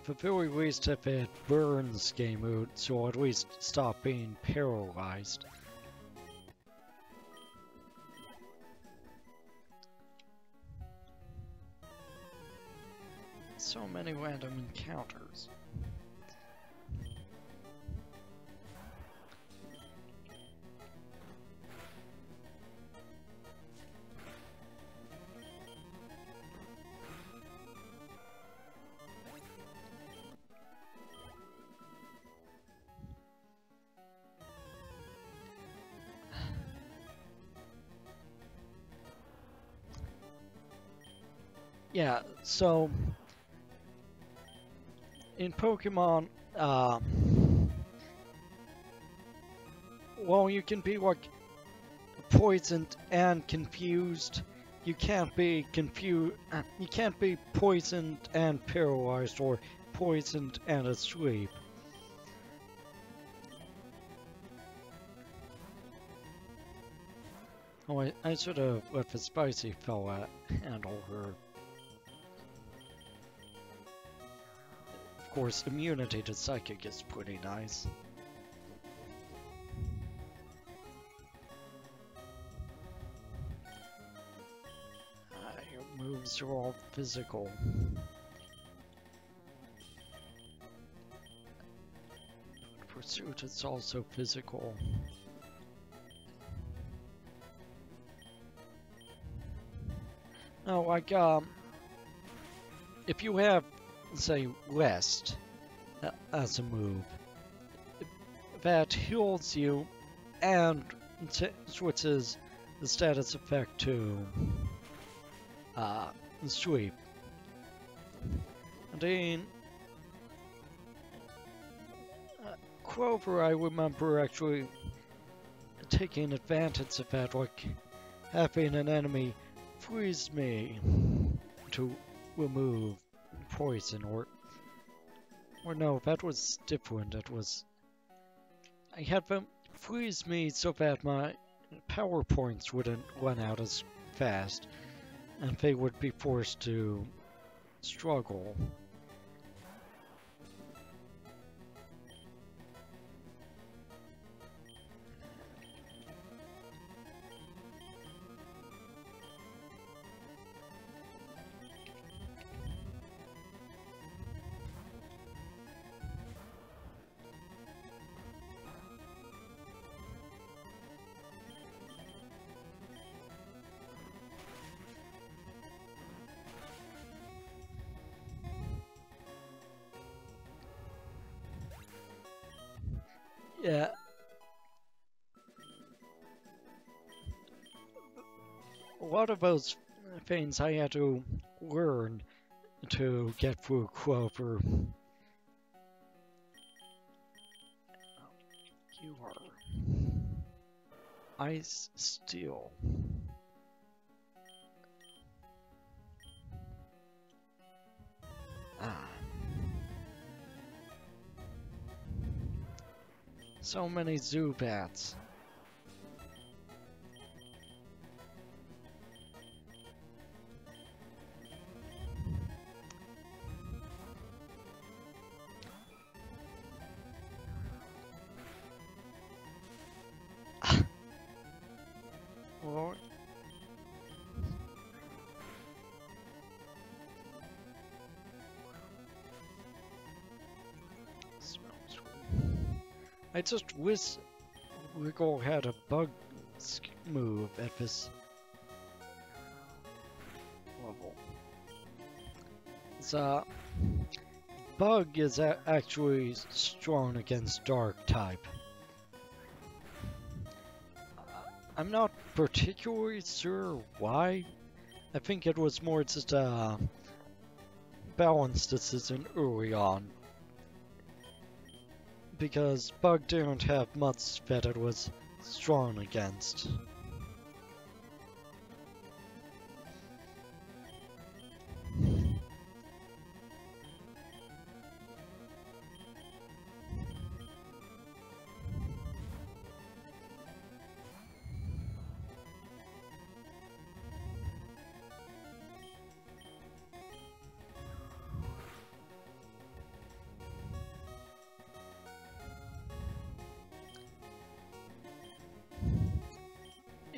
[SPEAKER 1] the very least, if it burns game mode, so at least stop being paralyzed. So many random encounters. Yeah, so in Pokemon, well, you can be like poisoned and confused. You can't be confused. You can't be poisoned and paralyzed, or poisoned and asleep. Oh, I should have let the spicy fella handle her. Of course, immunity to psychic is pretty nice. Your moves are all physical. Pursuit is also physical. No, like, if you have, say, Rest as a move, that heals you and switches the status effect to Sweep. And then Clover, I remember actually taking advantage of that, like having an enemy freeze me to remove poison, or no, that was different. It was, I had them freeze me so that my power points wouldn't run out as fast, and they would be forced to struggle. Yeah. A lot of those things I had to learn to get through Clover. You are Ice Steel. Ah. So many Zubats. Lord. Smells good. I just wish Wiggle had a bug move at this level. So, Bug is actually strong against Dark type. I'm not particularly sure why. I think it was more just a balance decision early on. Because Bug didn't have much that it was strong against.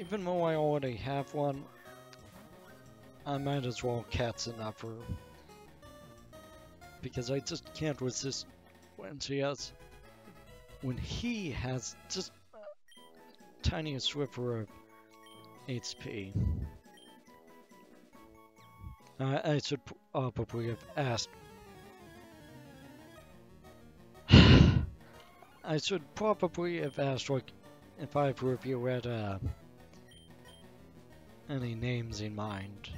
[SPEAKER 1] even though I already have one, I might as well catch another. Because I just can't resist when he has just tiniest sliver of HP. I should probably have asked. I should probably have asked, like, if either of you had any names in mind.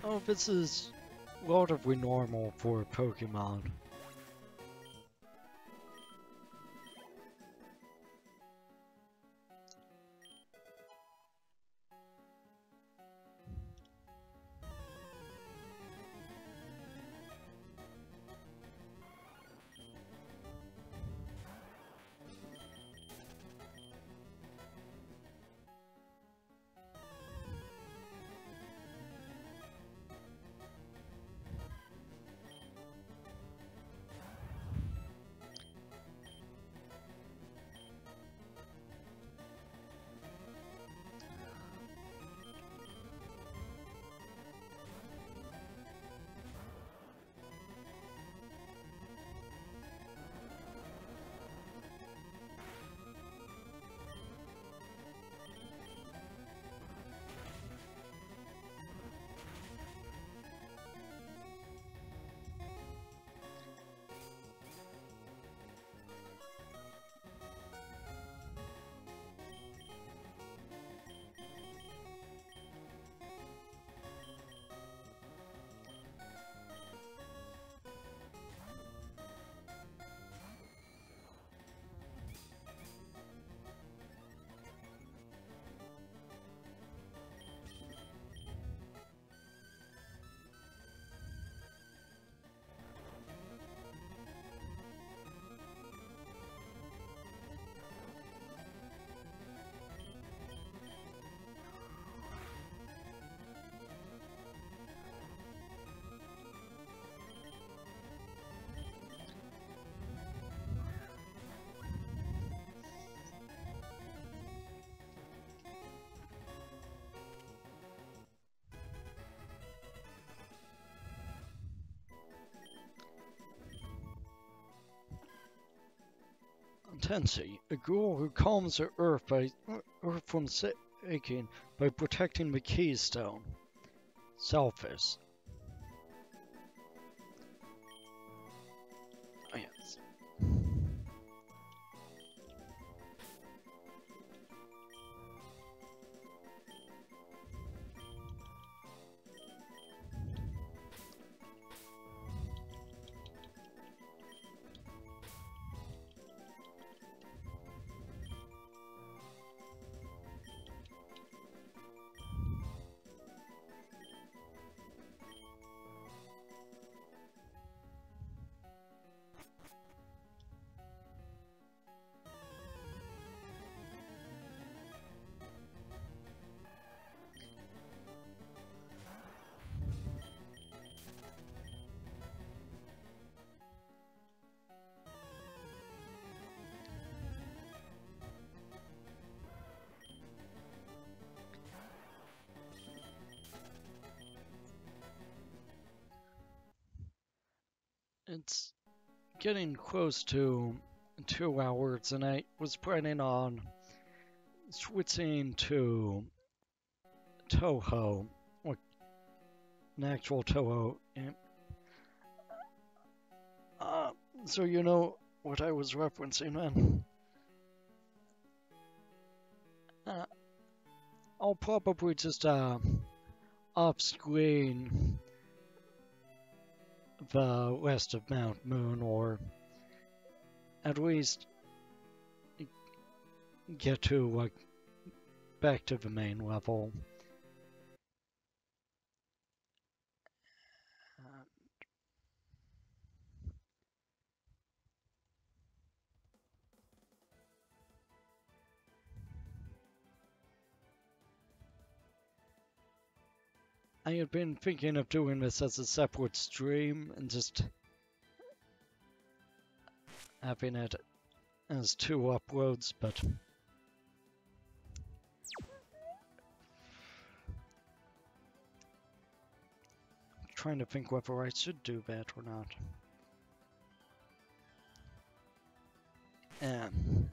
[SPEAKER 1] Oh, this is relatively normal for Pokemon. Tensi, a girl who calms the earth from sinking by protecting the keystone. Selfish. Oh, yes. It's getting close to 2 hours, and I was planning on switching to Touhou, or an actual Touhou. And, so you know what I was referencing, man. I'll probably just off-screen the rest of Mount Moon, or at least get to back to the main level. I had been thinking of doing this as a separate stream and just having it as 2 uploads, but trying to think whether I should do that or not. And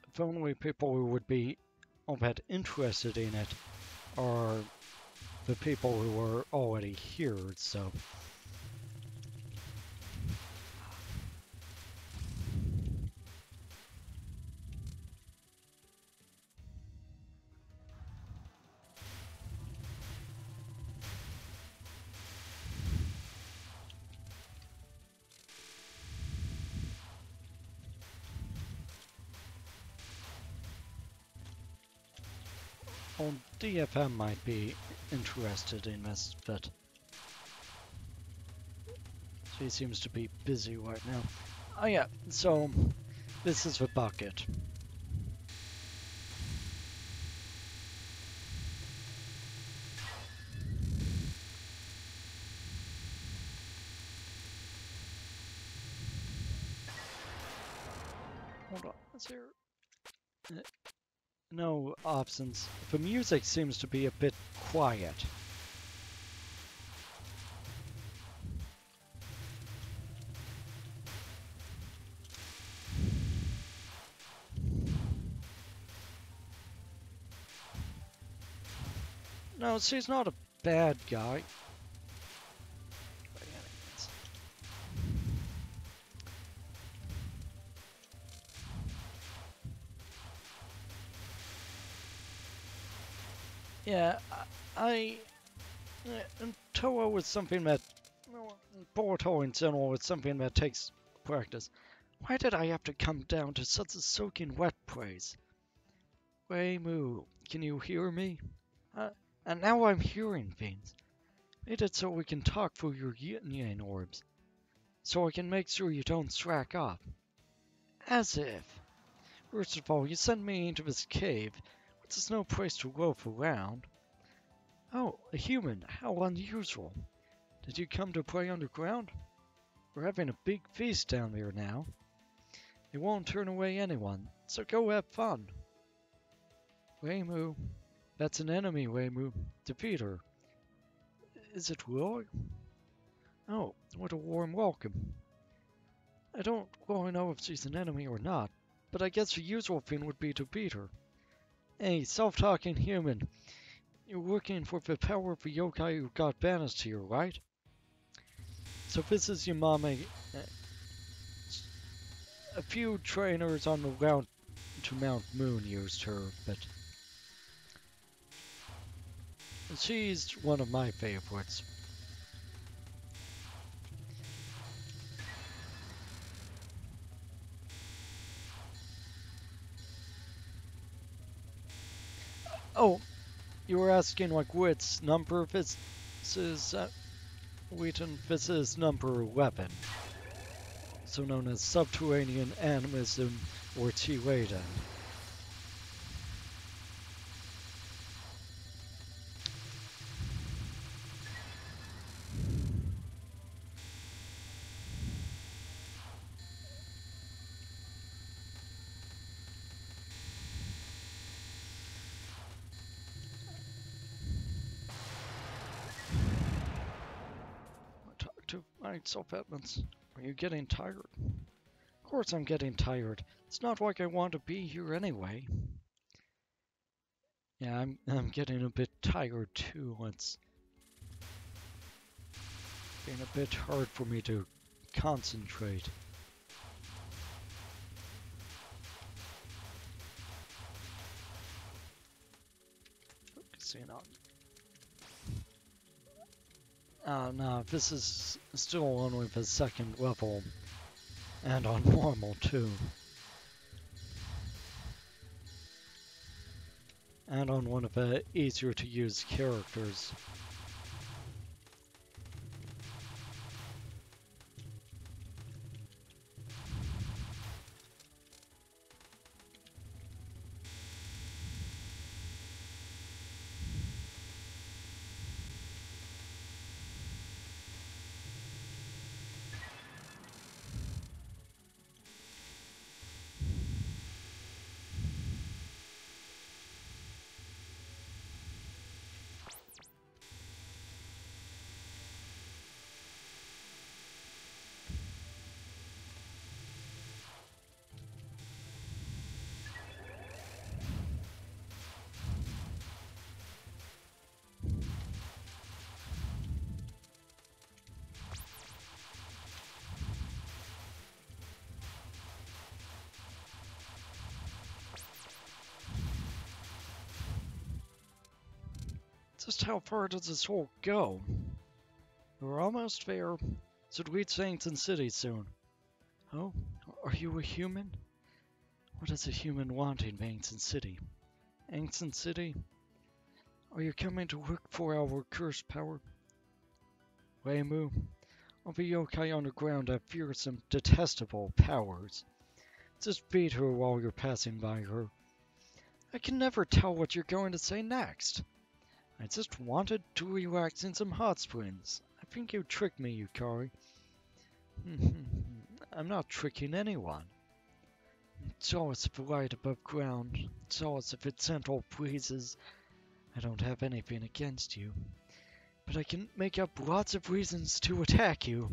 [SPEAKER 1] if only people who would be all that interested in it are the people who are already here, so. Well, DFM might be interested in this, but she seems to be busy right now. Oh yeah, so this is the bucket. Hold on, is there no options? The music seems to be a bit quiet. No, she's not a bad guy. Yeah, and Touhou is something that, Boruto in general is something that takes practice. Why did I have to come down to such a soaking wet place? Weimu, can you hear me? And now I'm hearing things. Made it so we can talk through your yin orbs. So I can make sure you don't slack off. As if. First of all, you sent me into this cave, which is no place to loaf around. Oh, a human. How unusual. Did you come to play underground? We're having a big feast down there now. It won't turn away anyone, so go have fun. Weimu. That's an enemy, Weimu. Defeat her. Is it really? Oh, what a warm welcome. I don't really know if she's an enemy or not, but I guess the usual thing would be to beat her. Hey, self-talking human. You're looking for the power of the yokai who got banished here, right? So this is Yamame. A few trainers on the route to Mount Moon used her, but she's one of my favorites. Oh, you were asking like which number this is, Wheaton, this is number 11. So known as subterranean animism or Chiweda. Talk to myself, Edmonds. Are you getting tired? Of course I'm getting tired. It's not like I want to be here anyway. Yeah, I'm getting a bit tired too. It's been a bit hard for me to concentrate. Focusing on. No, this is still only the second level, and on normal too. And on one of the easier to use characters. Just how far does this hole go? We're almost there. Should reach Ancient City soon. Oh, are you a human? What does a human want in Ancient City? Ancient City? Are you coming to work for our cursed power? Weimu, all the yokai on the ground have fearsome, detestable powers. Just beat her while you're passing by her. I can never tell what you're going to say next. I just wanted to relax in some hot springs. I think you tricked me, Yukari. I'm not tricking anyone. Jealous of the light above ground, jealous of its gentle breezes. I don't have anything against you, but I can make up lots of reasons to attack you.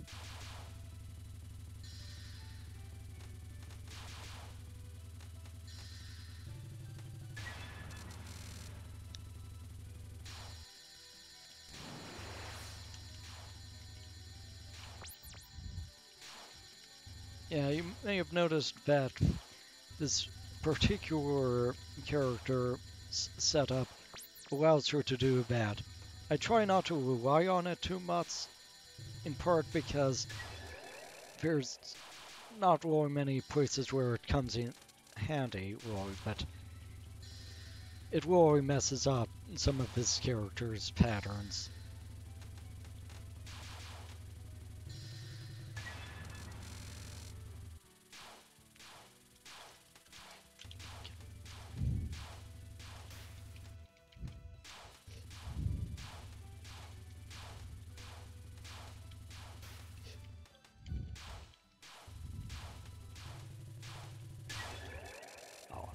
[SPEAKER 1] Yeah, you may have noticed that this particular character setup allows her to do that. I try not to rely on it too much, in part because there's not really many places where it comes in handy, really, but it really messes up some of this character's patterns. Oh.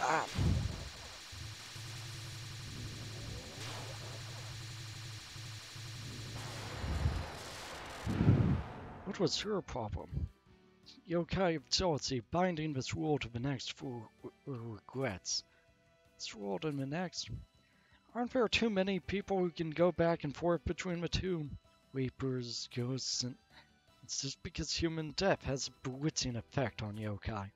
[SPEAKER 1] Ah. What was your problem? Yokai of jealousy binding this world to the next for regrets. This world and the next. Aren't there too many people who can go back and forth between the two? Reapers, ghosts, and it's just because human death has a bewitching effect on yokai.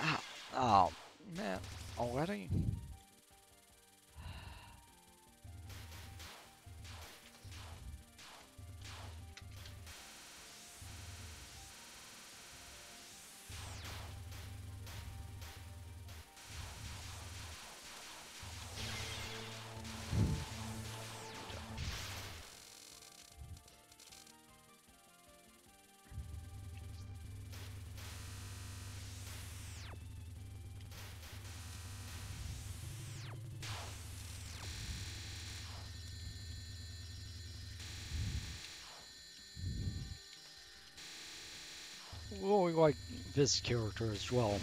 [SPEAKER 1] Ah, oh, man, already? Really like this character as well.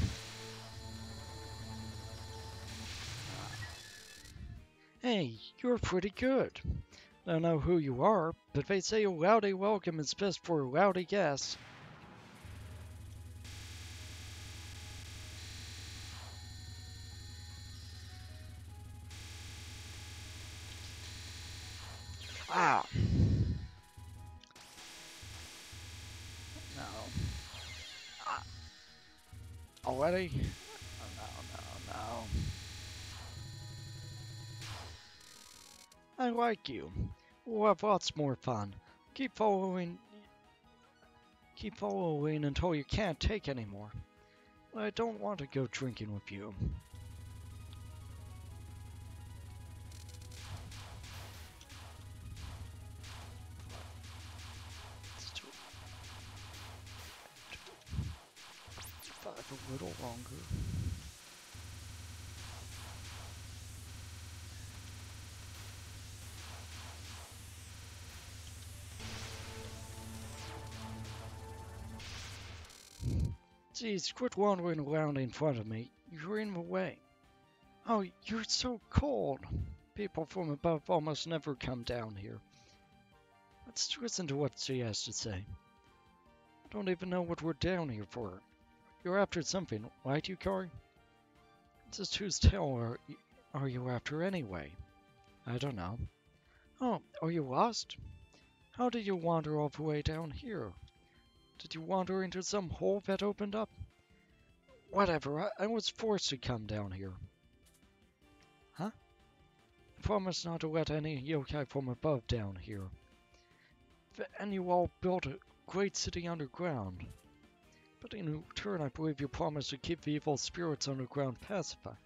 [SPEAKER 1] Hey, you're pretty good. Don't know who you are, but they say a rowdy welcome is best for a rowdy guest. Wow. No. Ah, already? No, no, no. I like you. We'll have lots more fun. Keep following. Keep following until you can't take anymore. I don't want to go drinking with you. Survive a little longer. Geez, quit wandering around in front of me. You're in the way. Oh, you're so cold. People from above almost never come down here. Let's listen to what she has to say. I don't even know what we're down here for. You're after something, right, Yukari? Just whose tail are you after anyway? I don't know. Oh, are you lost? How did you wander all the way down here? Did you wander into some hole that opened up? Whatever, I was forced to come down here. Huh? I promised not to let any yokai from above down here. And you all built a great city underground. But in return, I believe you promised to keep the evil spirits underground pacified.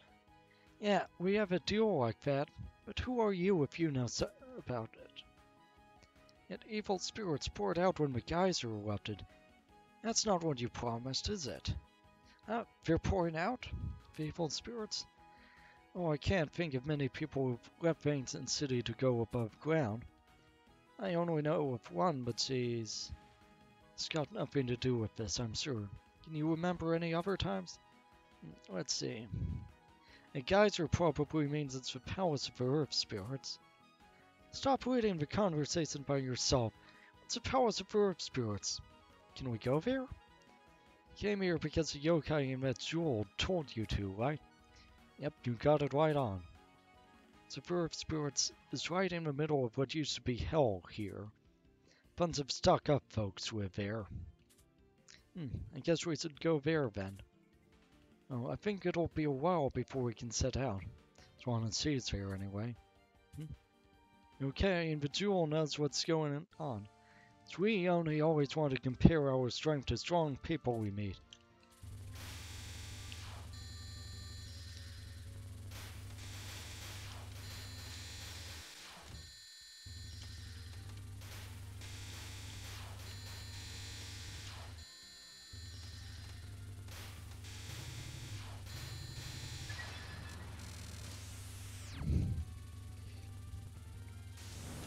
[SPEAKER 1] Yeah, we have a deal like that, but who are you if you know about it? Yet evil spirits poured out when the geyser erupted. That's not what you promised, is it? They're pouring out? The evil spirits? Oh, I can't think of many people who've left Vincent City to go above ground. I only know of one, but it's got nothing to do with this, I'm sure. Can you remember any other times? Let's see. A geyser probably means it's the palace of the earth spirits. Stop reading the conversation by yourself. It's the palace of earth spirits. Can we go there? You came here because the yokai in that jewel told you to, right? Yep, you got it right on. The earth spirits is right in the middle of what used to be hell here. Bunch of stuck-up folks live there. I guess we should go there then. Oh, I think it'll be a while before we can set out. Swan and Sea's here anyway. Okay, and the jewel knows what's going on. So we only always want to compare our strength to strong people we meet.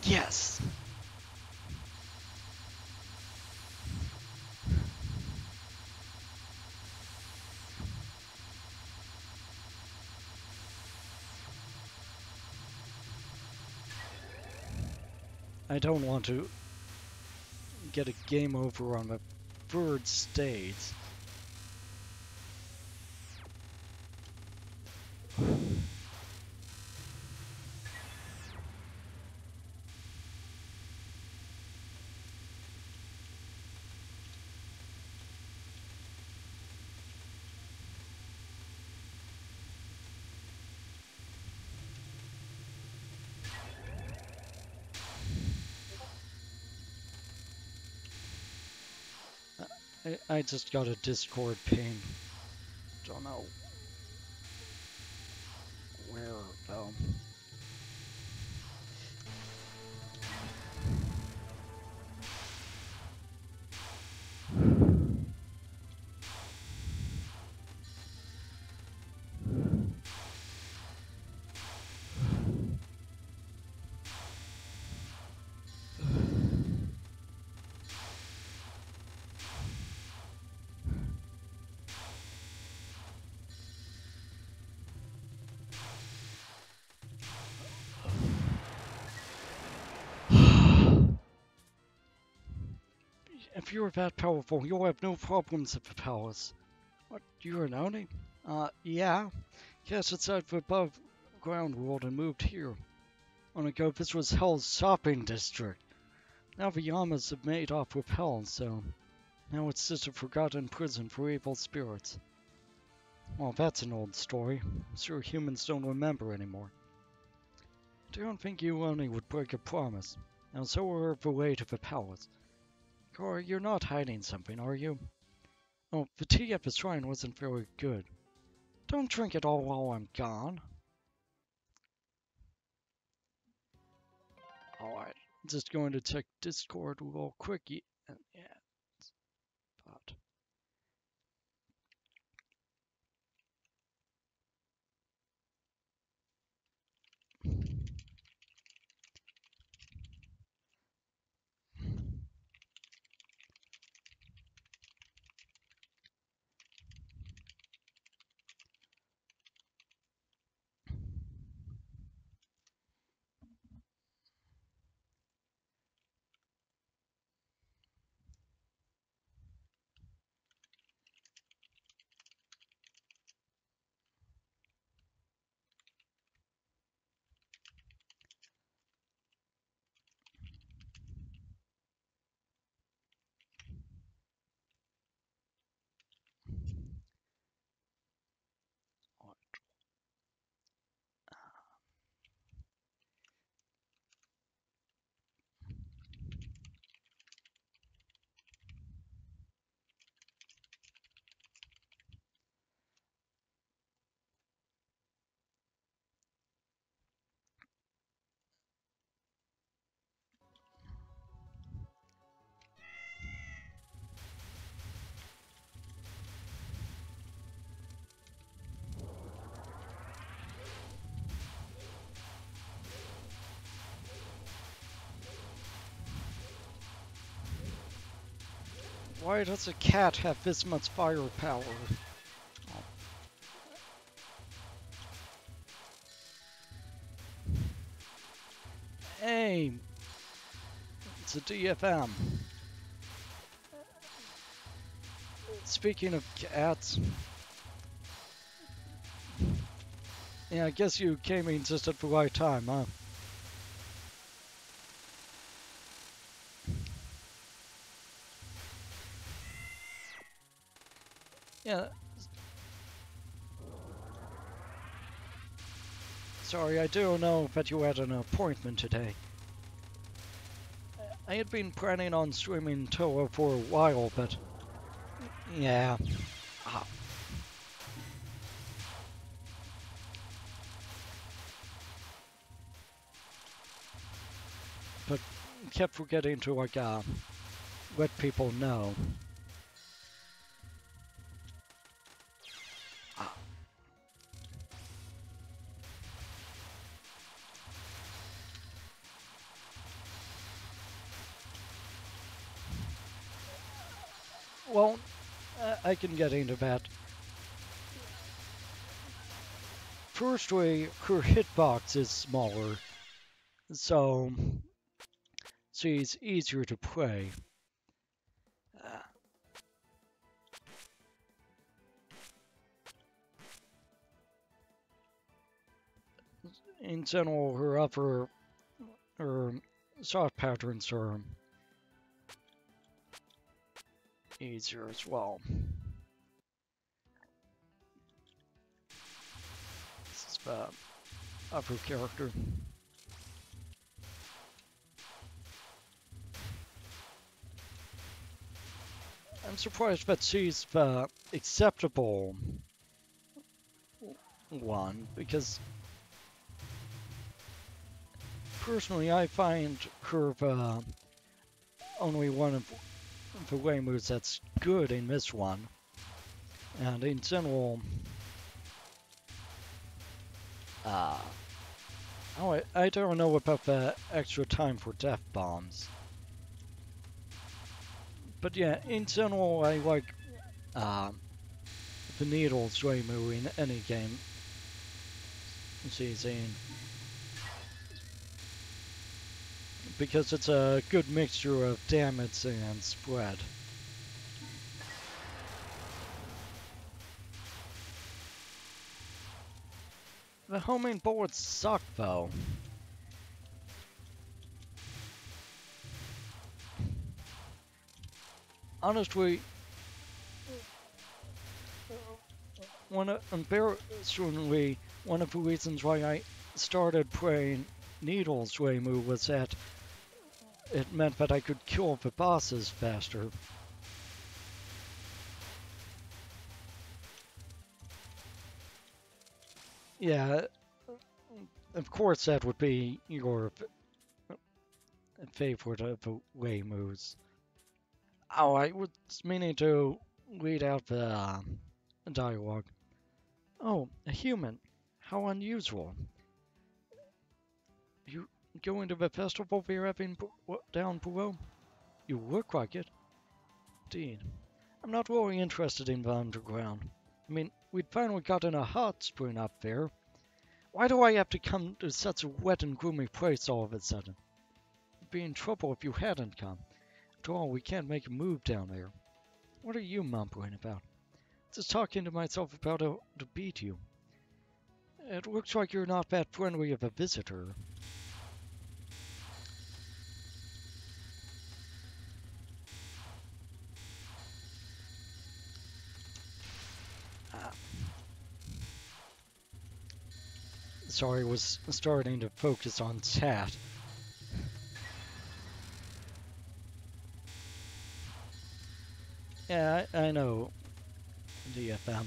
[SPEAKER 1] Yes! I don't want to get a game over on the third stage. I just got a Discord ping. Don't know where though. If you're that powerful, you'll have no problems at the palace. What, you're an Oni? Yeah. Cast outside the above ground world and moved here. Long ago, this was Hell's shopping district. Now the Yamas have made off with Hell, so now it's just a forgotten prison for evil spirits. Well, that's an old story. I'm sure humans don't remember anymore. I don't think you only would break a promise. Now, so we're the way to the palace. Cora, you're not hiding something, are you? Oh, the tea at the shrine wasn't very good. Don't drink it all while I'm gone. Alright, just going to check Discord real quick. Yeah, but... Why does a cat have this much firepower? Oh. Hey, it's a DFM. Speaking of cats, yeah, I guess you came in just at the right time, huh? Yeah. Sorry, I do know that you had an appointment today. I had been planning on streaming Touhou for a while, but yeah. Ah. But kept forgetting to like let people know. Ah. Well, I can get into that. Firstly, her hitbox is smaller, so she's easier to play. Uh, in general, her soft patterns are easier as well. This is the upper character. I'm surprised that she's the acceptable one, because personally I find her the only one of the way moves that's good in this one. And in general, oh, I don't know about the extra time for death bombs. But yeah, in general, I like uh, the needles Ramu in any game she's in. Because it's a good mixture of damage and spread. The homing bullets suck though. Honestly, embarrassingly, one of the reasons why I started playing Needles Ramu was that it meant that I could kill the bosses faster. Yeah, of course that would be your favorite of the Raymus. Oh, I was meaning to read out the dialogue. Oh, a human. How unusual. You going to the festival we're having down below? You look like it. Indeed. I'm not really interested in the underground. I mean, we'd finally gotten a hot spring up there. Why do I have to come to such a wet and gloomy place all of a sudden? We'd be in trouble if you hadn't come. After all, we can't make a move down there. What are you mumbling about? Just talking to myself about how to beat you. It looks like you're not that friendly of a visitor. Sorry, I was starting to focus on chat. Yeah, I know. DFM.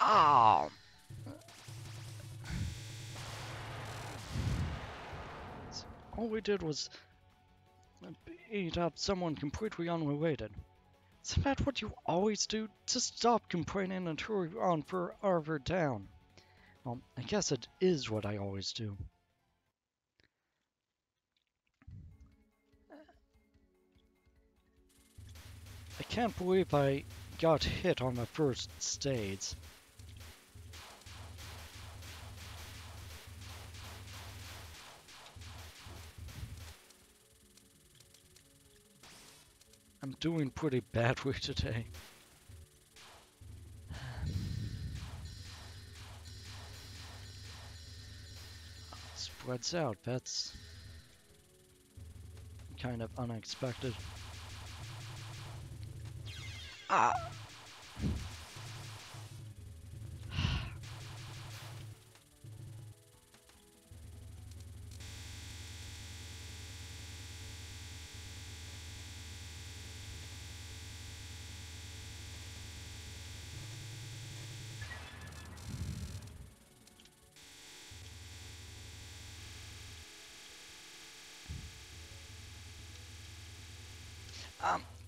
[SPEAKER 1] Oh! All we did was beat up someone completely unrelated. Isn't that what you always do? Just stop complaining and hurry on further down. Well, I guess it is what I always do. I can't believe I got hit on the first stage. I'm doing pretty badly today. Spreads out, that's kind of unexpected. Ah!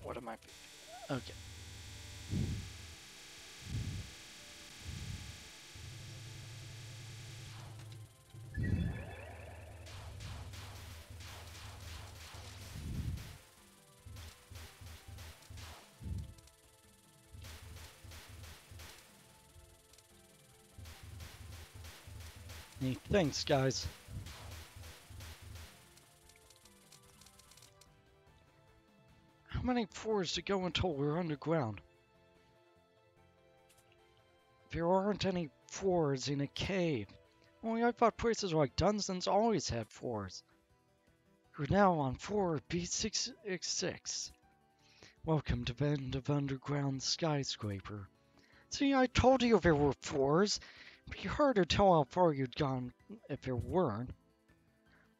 [SPEAKER 1] What am I... Okay. Hey, thanks, guys. How many floors to go until we're underground? There aren't any floors in a cave. Only I thought places like dungeons always had floors. We're now on floor B666. Welcome to the end of underground skyscraper. See, I told you there were floors. It'd be hard to tell how far you'd gone if there weren't.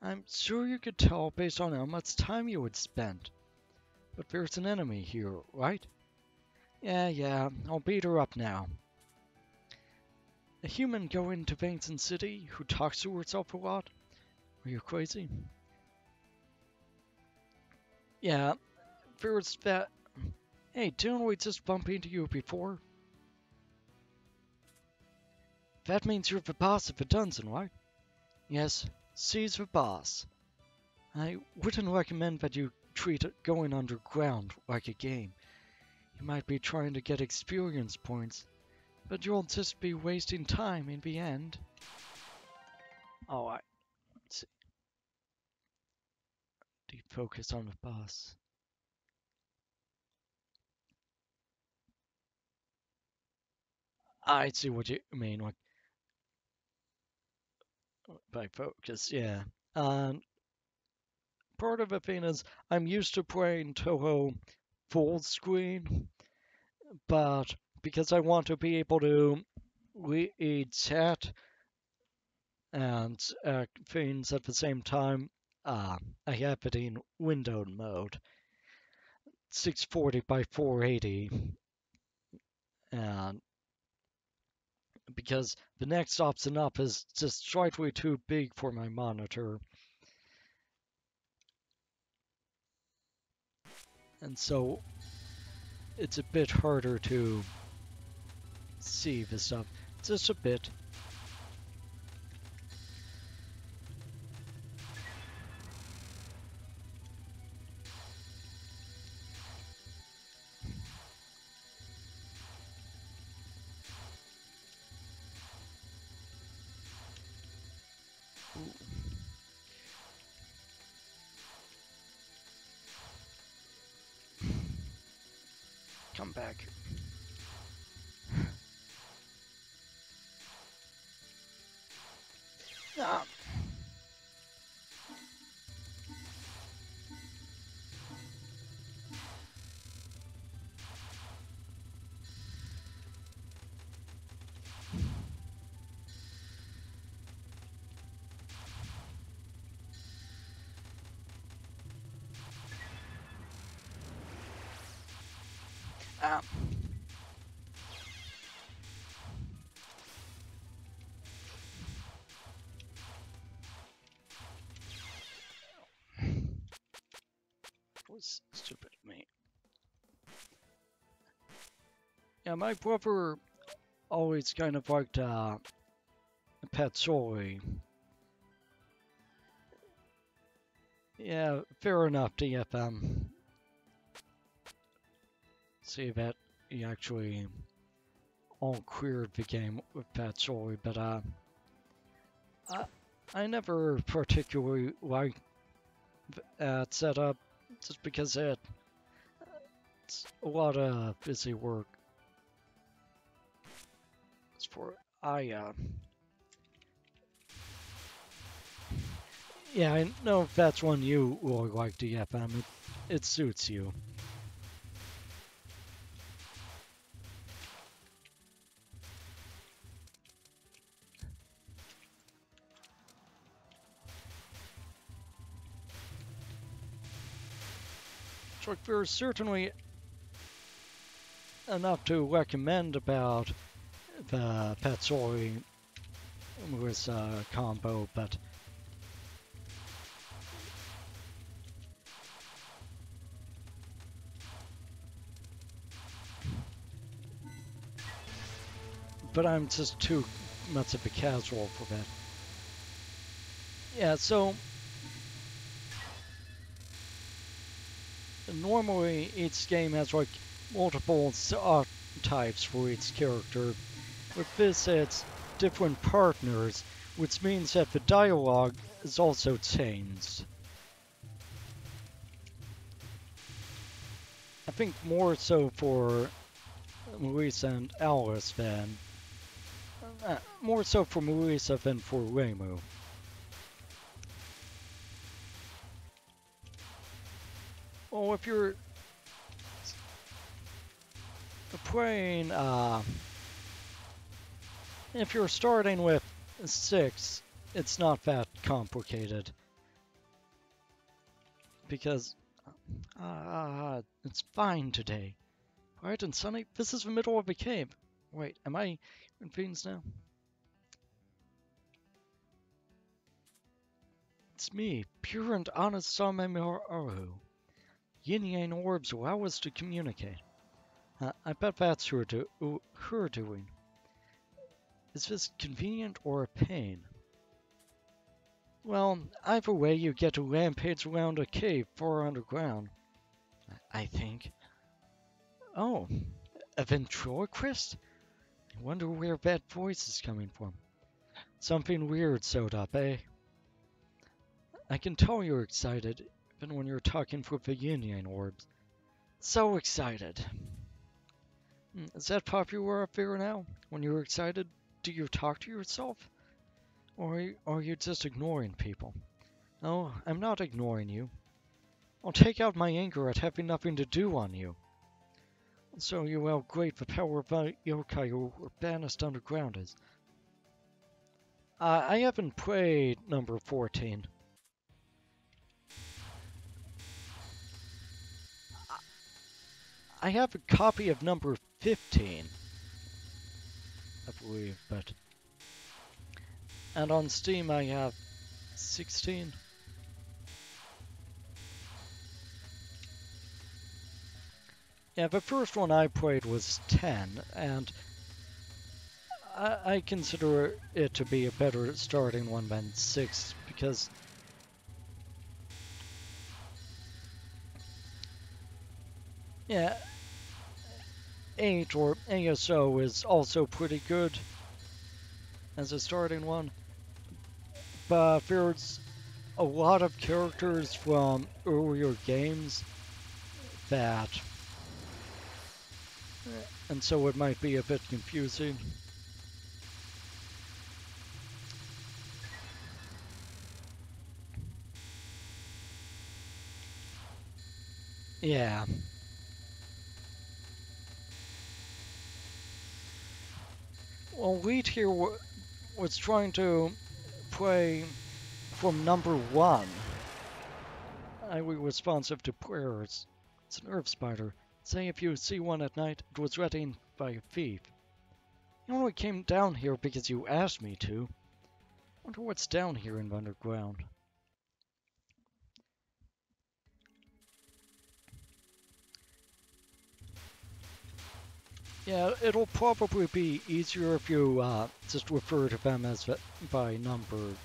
[SPEAKER 1] I'm sure you could tell based on how much time you had spent. But there's an enemy here, right? Yeah, I'll beat her up now. A human going to Vincent City who talks to herself a lot? Are you crazy? Yeah, there's that... Hey, didn't we just bump into you before? That means you're the boss of the dungeon, right? Yes, she's the boss. I wouldn't recommend that you treat going underground like a game. You might be trying to get experience points, but you'll just be wasting time in the end. Oh, I see. Defocus on the boss. I see what you mean, like, by focus, yeah. Part of the thing is, I'm used to playing Touhou full screen, but because I want to be able to read chat and things at the same time, I have it in windowed mode, 640 by 480, and because the next option up is just slightly too big for my monitor, and so it's a bit harder to see the stuff, just a bit. Come back. Ah. Ah. Stupid me. Yeah, my brother always kind of liked Patsori. Yeah, fair enough, DFM. See that he actually all cleared the game with Patsori, but I never particularly liked that setup just because it's a lot of busy work. As for yeah, I know if that's one you will like, DFM. It suits you. So there's certainly enough to recommend about the Patsori with combo, but I'm just too much of a casual for that. Yeah, so normally each game has like multiple types for each character. With this, it's different partners, which means that the dialogue is also changed. I think more so for Marisa and Alice than more so for Marisa than for Reimu. Well, if you're playing, if you're starting with 6, it's not that complicated. Because, it's fine today. Bright and sunny. This is the middle of a cave. Wait, am I in Phoenix now? It's me, pure and honest Samemaru. Yin Yang orbs allow us to communicate. I bet that's her doing. Is this convenient or a pain? Well, either way you get to rampage around a cave far underground. I think. Oh, a ventriloquist? I wonder where that voice is coming from. Something weird sewed up, eh? I can tell you're excited, even when you're talking for the Yin Yang orbs. So excited. Is that popular up there now? When you're excited, do you talk to yourself? Or are you just ignoring people? No, I'm not ignoring you. I'll take out my anger at having nothing to do on you. So you how great the power of yokai who were banished underground is. I haven't played number 14. I have a copy of number 15, I believe, but... And on Steam I have 16. Yeah, the first one I played was 10, and I consider it to be a better starting one than 6, because... Yeah, 8 or ASO is also pretty good as a starting one, but there's a lot of characters from earlier games that, and so it might be a bit confusing. Yeah. Well, Wheat here was trying to play from number 1. I was responsive to prayers. It's an herb spider. Say if you see one at night, it was eaten by a thief. You only came down here because you asked me to. Wonder what's down here in the underground. Yeah, it'll probably be easier if you just refer to them as by number.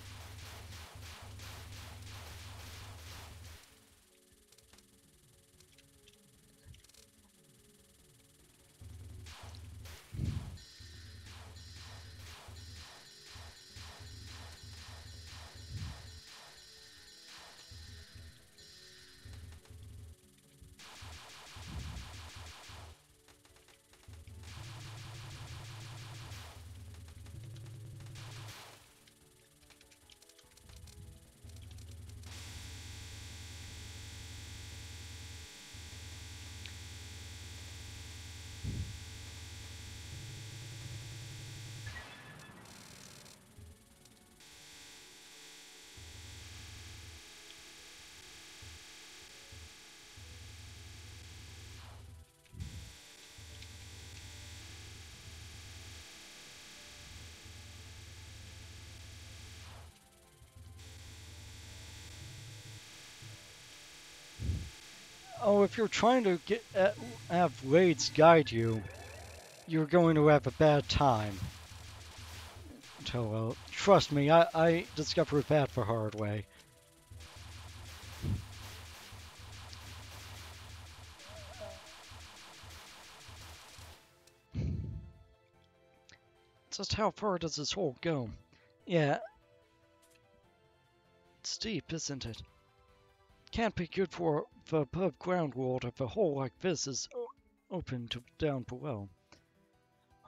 [SPEAKER 1] Oh, if you're trying to have raids guide you, you're going to have a bad time. So, trust me, I discovered that the hard way. Just how far does this hole go? Yeah, it's deep, isn't it? Can't be good for the above ground world if a hole like this is open to down below.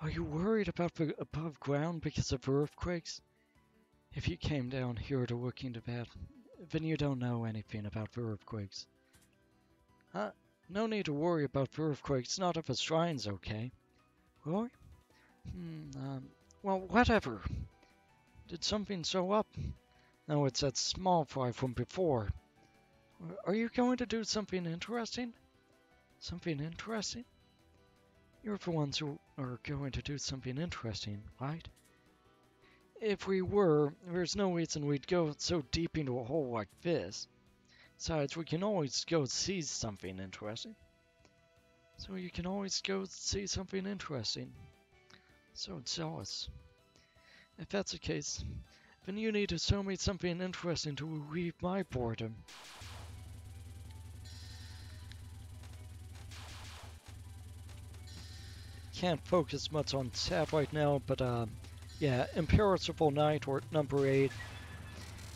[SPEAKER 1] Are you worried about the above ground because of earthquakes? If you came down here to look into that, then you don't know anything about the earthquakes. No need to worry about the earthquakes, not if the shrine's okay. Really? Well, whatever. Did something show up? No, it's that small fry from before. Are you going to do something interesting? Something interesting? You're the ones who are going to do something interesting, right? If we were, there's no reason we'd go so deep into a hole like this. Besides, we can always go see something interesting. So you can always go see something interesting. So jealous. If that's the case, then you need to show me something interesting to relieve my boredom. Can't focus much on chat right now, but yeah, Imperishable Night, or number 8,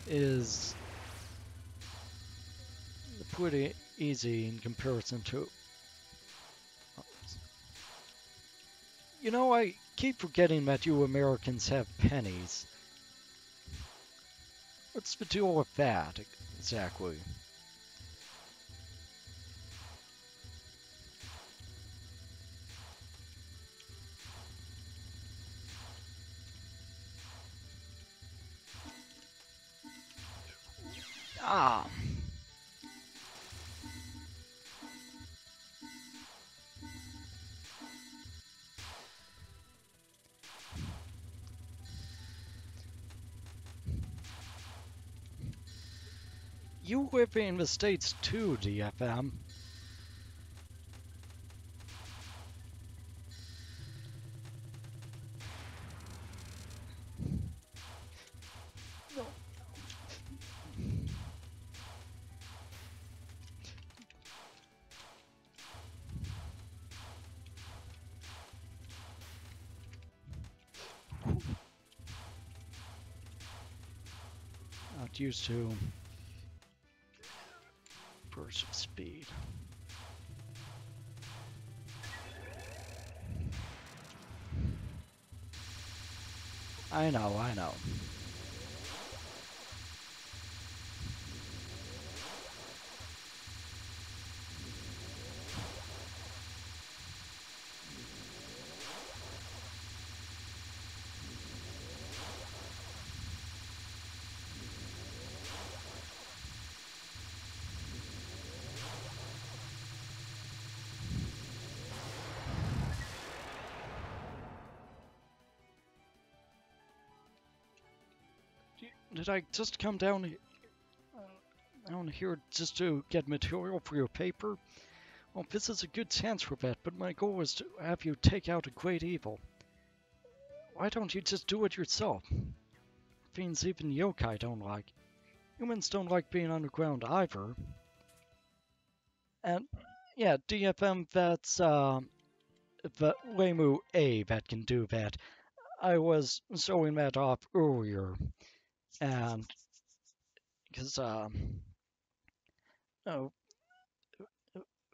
[SPEAKER 1] is pretty easy in comparison to... You know, I keep forgetting that you Americans have pennies. What's the deal with that, exactly? Ah! You live in the States too, DFM. Not used to burst of speed. I know, I know. Did I just come down here just to get material for your paper? Well, this is a good chance for that, but my goal is to have you take out a great evil. Why don't you just do it yourself? Fiends even yokai don't like. Humans don't like being underground either. And yeah, DFM, that's the Weimu A that can do that. I was showing that off earlier, and because oh,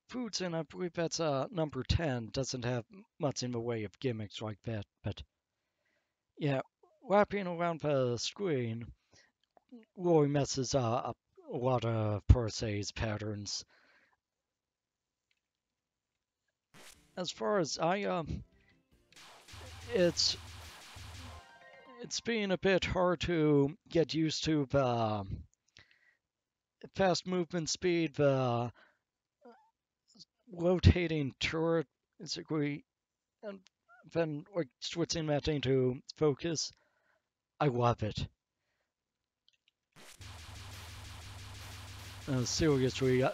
[SPEAKER 1] Foods, and I believe that's number 10, doesn't have much in the way of gimmicks like that, but yeah, wrapping around the screen really messes up a lot of Persei's patterns. As far as it's been a bit hard to get used to the fast movement speed, the rotating turret, basically, and then like switching that into focus. I love it. Seriously,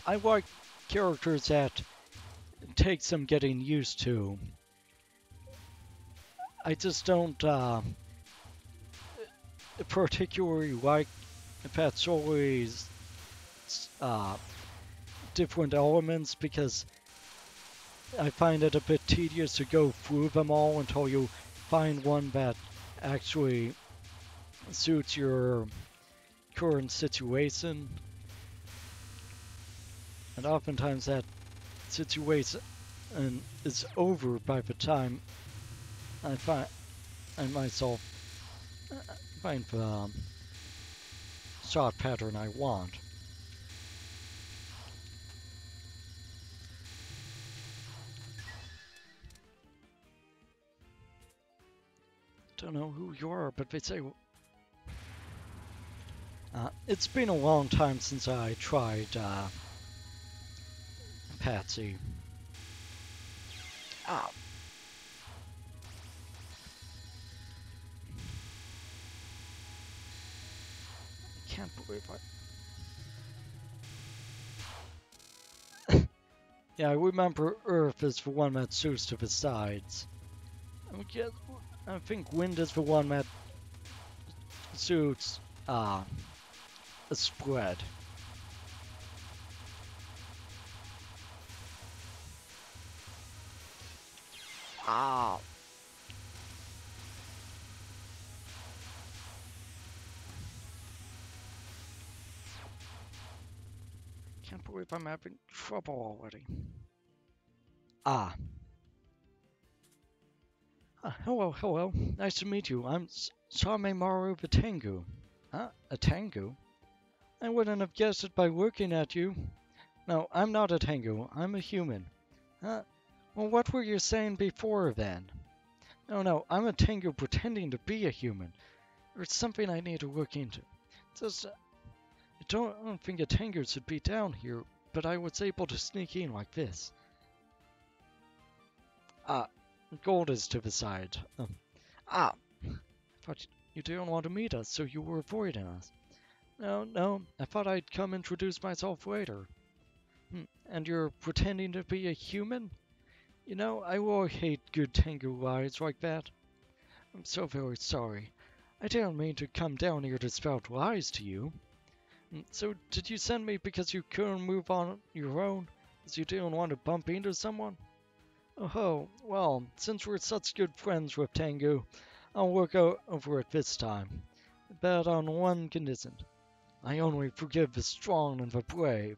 [SPEAKER 1] I like characters that take some getting used to. I just don't particularly like Patchoul's different elements because I find it a bit tedious to go through them all until you find one that actually suits your current situation. And oftentimes that situation is over by the time I find myself find the shot pattern I want. Don't know who you are, but they say it's been a long time since I tried Patsy. Ah. I can't believe I... Yeah, I remember Earth is the one that suits to the sides. I think Wind is the one that suits a spread. Ah. Can't believe I'm having trouble already. Ah. Hello. Nice to meet you. I'm Samemaru the Tengu. Huh? A Tengu? I wouldn't have guessed it by looking at you. No, I'm not a Tengu. I'm a human. Huh? Well, what were you saying before then? No, I'm a Tengu pretending to be a human. There's something I need to look into. Just, I don't think a Tengu should be down here, but I was able to sneak in like this. Gold is to the side. I thought you didn't want to meet us, so you were avoiding us. No, I thought I'd come introduce myself later. And you're pretending to be a human? You know, I will hate good Tengu lies like that. I'm so very sorry. I didn't mean to come down here to spout lies to you. So, did you send me because you couldn't move on your own? Because you didn't want to bump into someone? Oh, well, since we're such good friends with Tengu, I'll work over it this time. But on one condition. I only forgive the strong and the brave.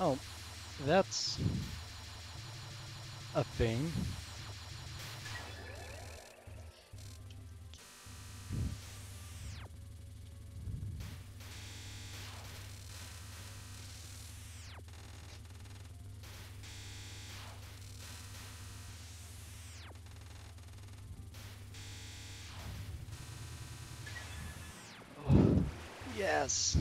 [SPEAKER 1] Oh, that's a thing. Yes.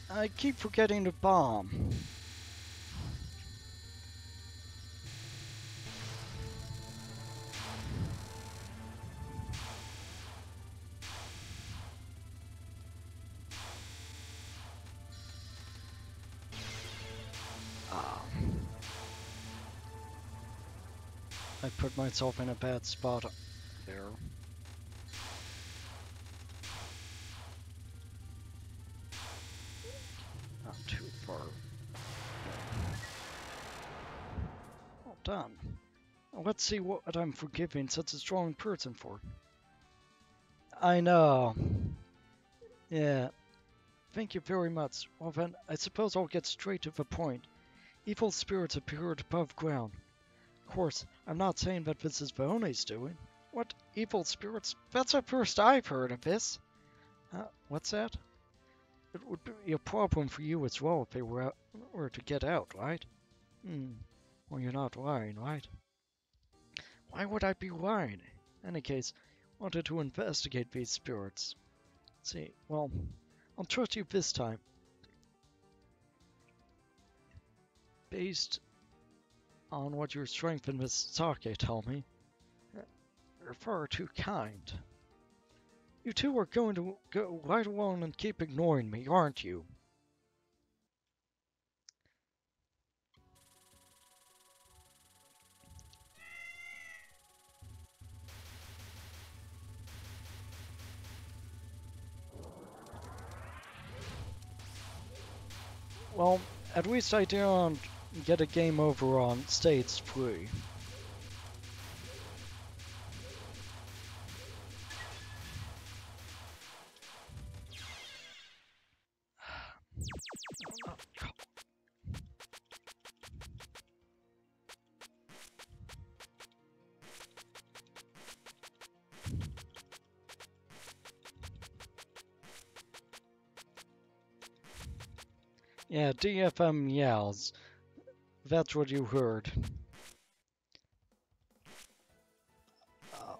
[SPEAKER 1] I keep forgetting to bomb? Ah, I put myself in a bad spot there. Not too far. Well done. Let's see what I'm forgiving such a strong person for. I know. Yeah. Thank you very much. Well then, I suppose I'll get straight to the point. Evil spirits appeared above ground. Of course, I'm not saying that this is Vaone's doing. What? Evil spirits? That's the first I've heard of this. What's that? It would be a problem for you as well if they were to get out, right? Hmm. Well, you're not lying, right? Why would I be lying? In any case, wanted to investigate these spirits. See, well, I'll trust you this time. Based on what your strength in this sake tell me, you're far too kind. You two are going to go right along and keep ignoring me, aren't you? Well, at least I don't get a game over on stage 3. Yeah, DFM yells. That's what you heard. Oh.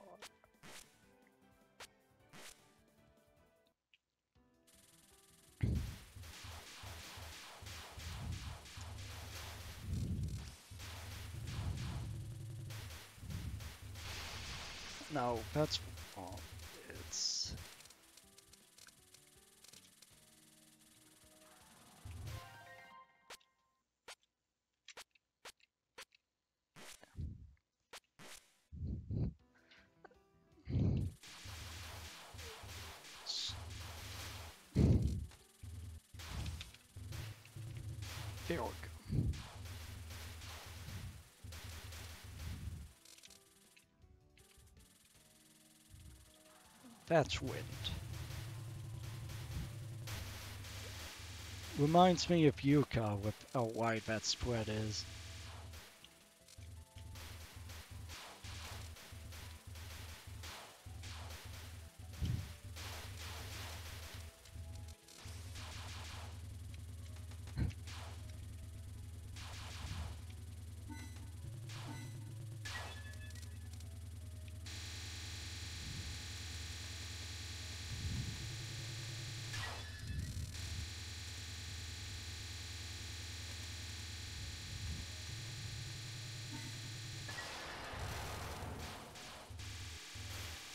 [SPEAKER 1] No, that's... Oh, it's... There we go. That's wind. Reminds me of Yuka with how wide that spread is.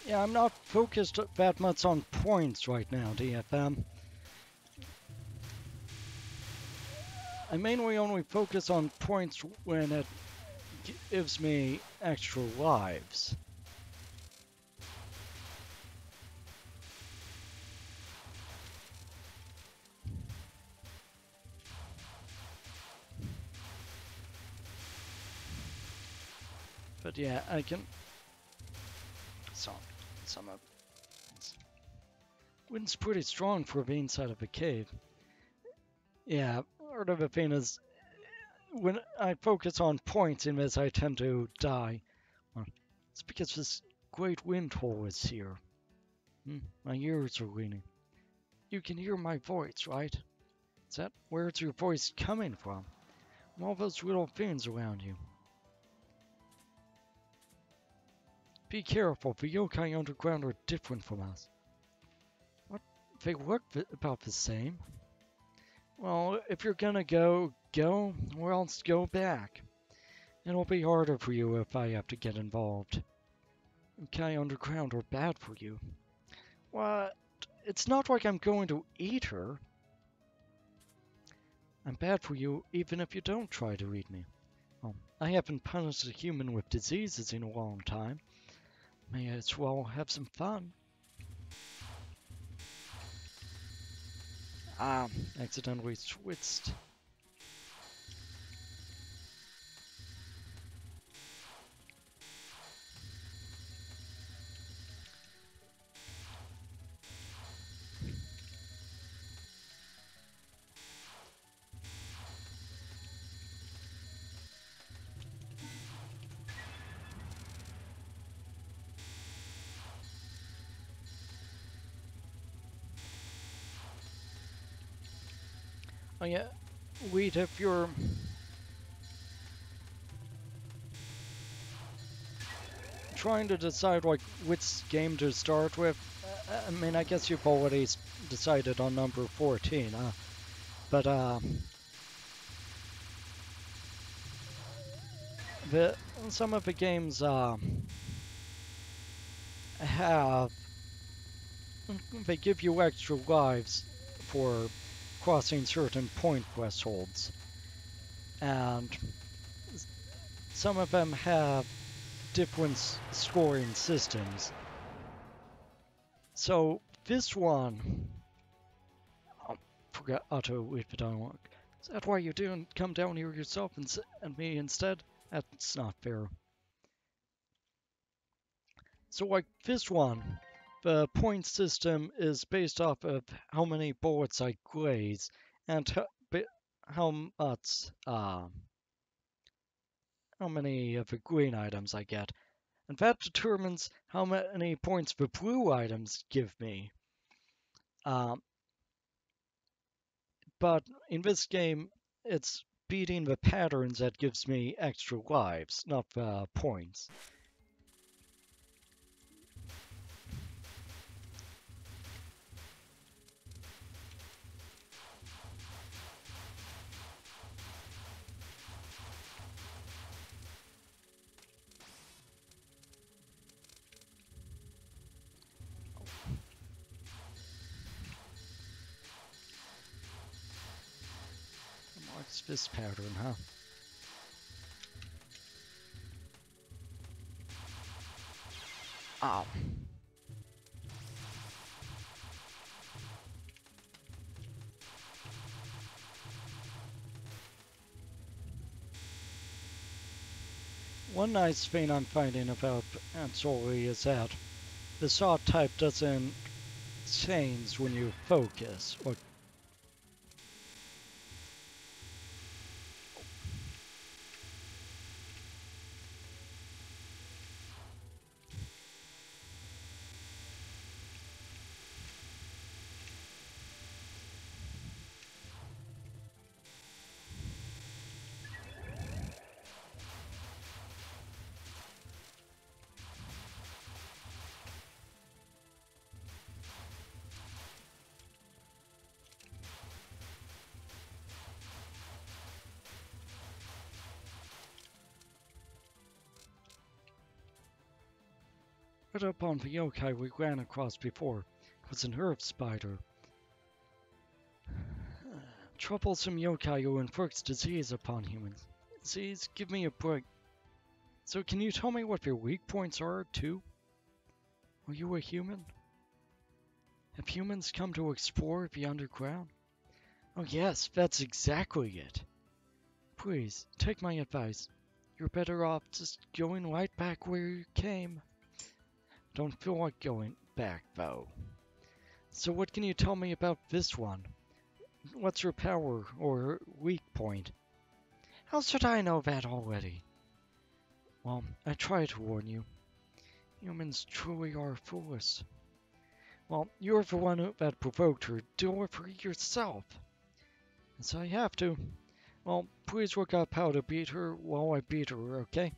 [SPEAKER 1] Yeah, I'm not focused that much on points right now, DFM. I mainly only focus on points when it gives me extra lives. But yeah, I can... Some of... Wind's pretty strong for being inside of a cave. Yeah, part of the thing is when I focus on points in this, I tend to die. Well, it's because this great wind hole is here. My ears are ringing. You can hear my voice, right? Is that where's your voice coming from? From all those little things around you. Be careful, the yokai underground are different from us. What? They look about the same. Well, if you're gonna go, go, or else go back. It'll be harder for you if I have to get involved. Yokai underground are bad for you. What? It's not like I'm going to eat her. I'm bad for you even if you don't try to eat me. Well, I haven't punished a human with diseases in a long time. May as well have some fun. Accidentally switched. Oh yeah, wait, if you're trying to decide like which game to start with, I mean, I guess you've already decided on number 14, but the some of the games have they give you extra lives for crossing certain point thresholds, and some of them have different scoring systems. So this one, I forgot auto if it don't work. Is that why you didn't come down here yourself and me instead? That's not fair. So like this one, the point system is based off of how many bullets I glaze and how much how many of the green items I get. And that determines how many points the blue items give me. But in this game, it's beating the patterns that gives me extra lives, not the points. What's this pattern, huh? Ow. One nice thing I'm finding about Ansori is that the saw type doesn't change when you focus. Or right up on the yokai we ran across before was an herb spider. Troublesome yokai who inflicts disease upon humans. Disease, give me a break. So can you tell me what your weak points are, too? Are you a human? Have humans come to explore the underground? Oh yes, that's exactly it. Please, take my advice. You're better off just going right back where you came. Don't feel like going back, though. So what can you tell me about this one? What's your power or weak point? How should I know that already? Well, I try to warn you. Humans truly are foolish. Well, you're the one that provoked her. Deal with her yourself. And so I have to. Well, please look up how to beat her while I beat her, okay?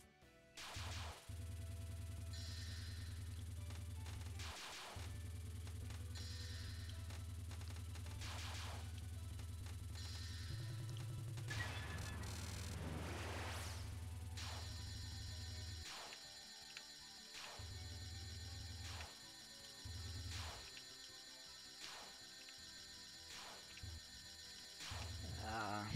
[SPEAKER 1] Ah.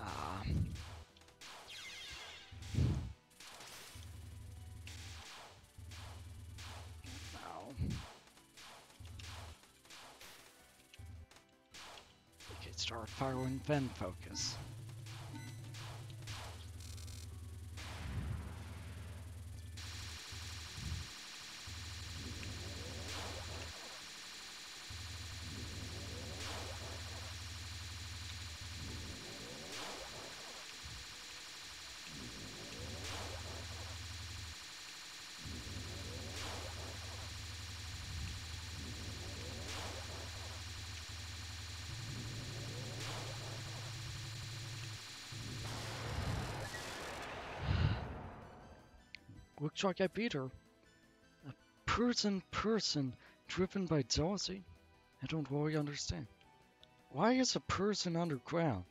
[SPEAKER 1] Ah. No. Okay, start firing, then focus. Looks like I beat her. A person driven by jealousy? I don't really understand. Why is a person underground?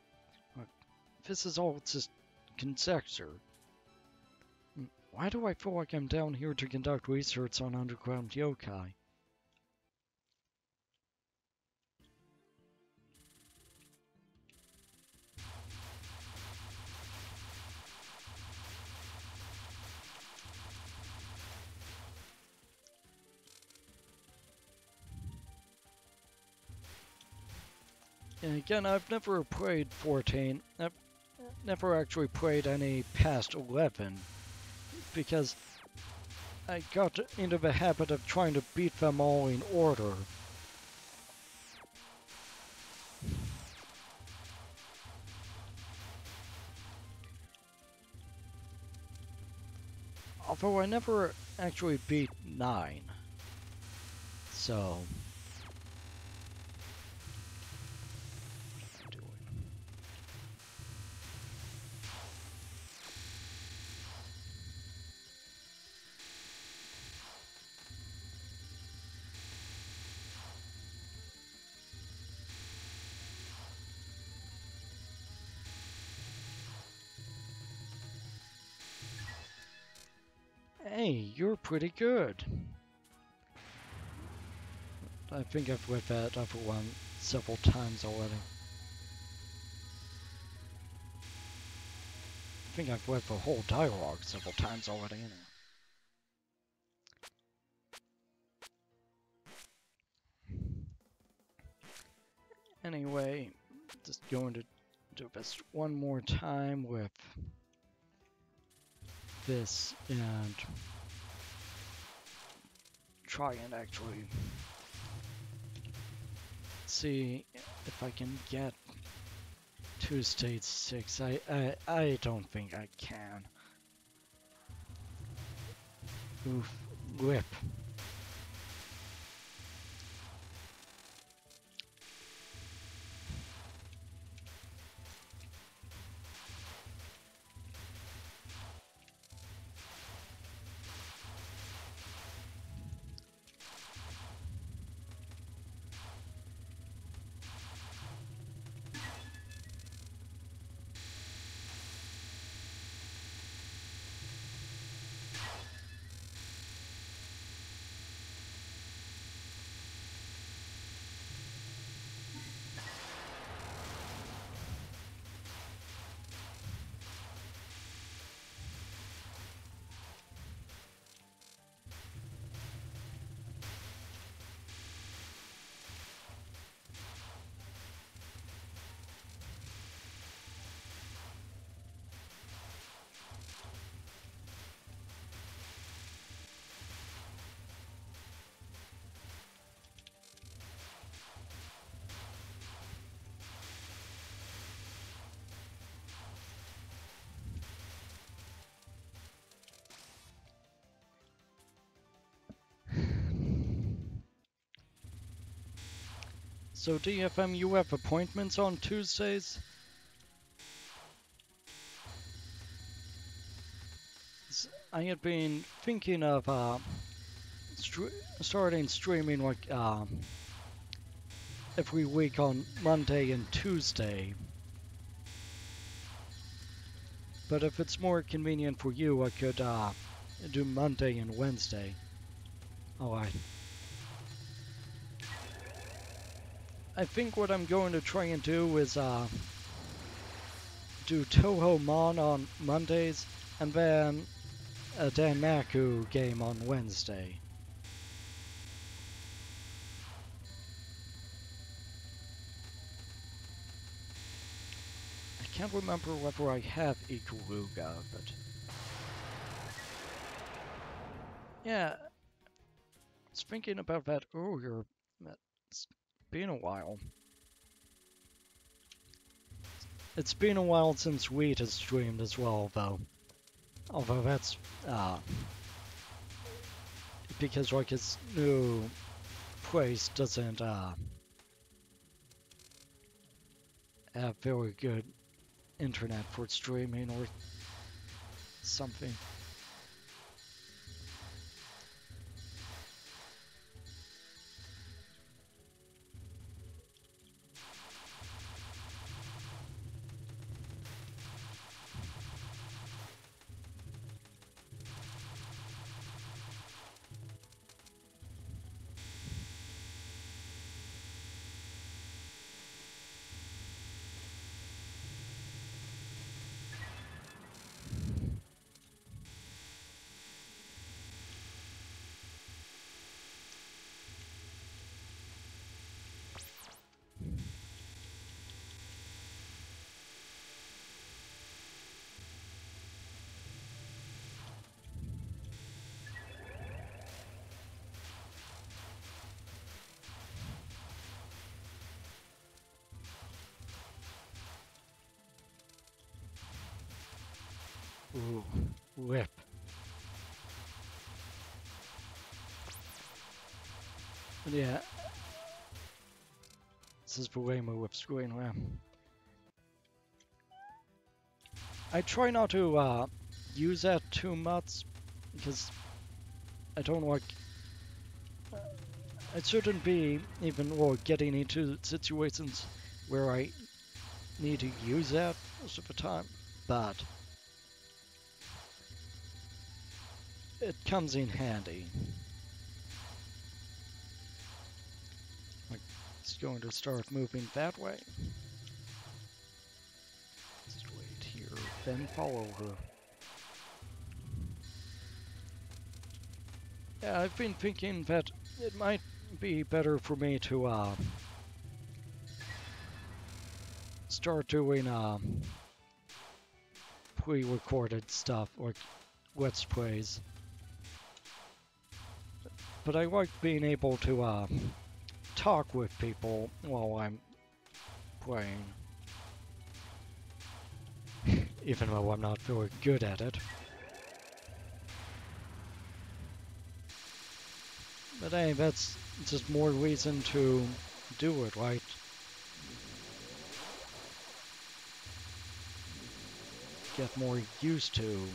[SPEAKER 1] This is all just conjecture. Why do I feel like I'm down here to conduct research on underground yokai? And again, I've never played 14. I've never actually played any past 11 because I got into the habit of trying to beat them all in order. Although I never actually beat 9. So... Hey, you're pretty good. I think I've read that other one several times already. I think I've read the whole dialogue several times already anyway, just going to do this one more time with this and try and actually see if I can get to stage 6. I don't think I can. Oof, whip. So DFM, you have appointments on Tuesdays? I had been thinking of starting streaming like every week on Monday and Tuesday. But if it's more convenient for you, I could do Monday and Wednesday. Alright. I think what I'm going to try and do is do Touhoumon on Mondays and then a Danmaku game on Wednesday. I can't remember whether I have Ikuruga, but yeah, I was thinking about that earlier. It's been a while. It's been a while since Wheat has streamed as well, though. Although that's because like his new place doesn't have very good internet for streaming or something. Ooh, whip. Yeah. This is Buema with screen RAM. I try not to use that too much because I don't like. I shouldn't be even getting into situations where I need to use that most of the time, but it comes in handy. Like, it's going to start moving that way. Just wait here, then follow her. Yeah, I've been thinking that it might be better for me to start doing pre-recorded stuff like let's plays. But I like being able to talk with people while I'm playing. Even though I'm not very good at it. But hey, that's just more reason to do it, right? Get more used to talking.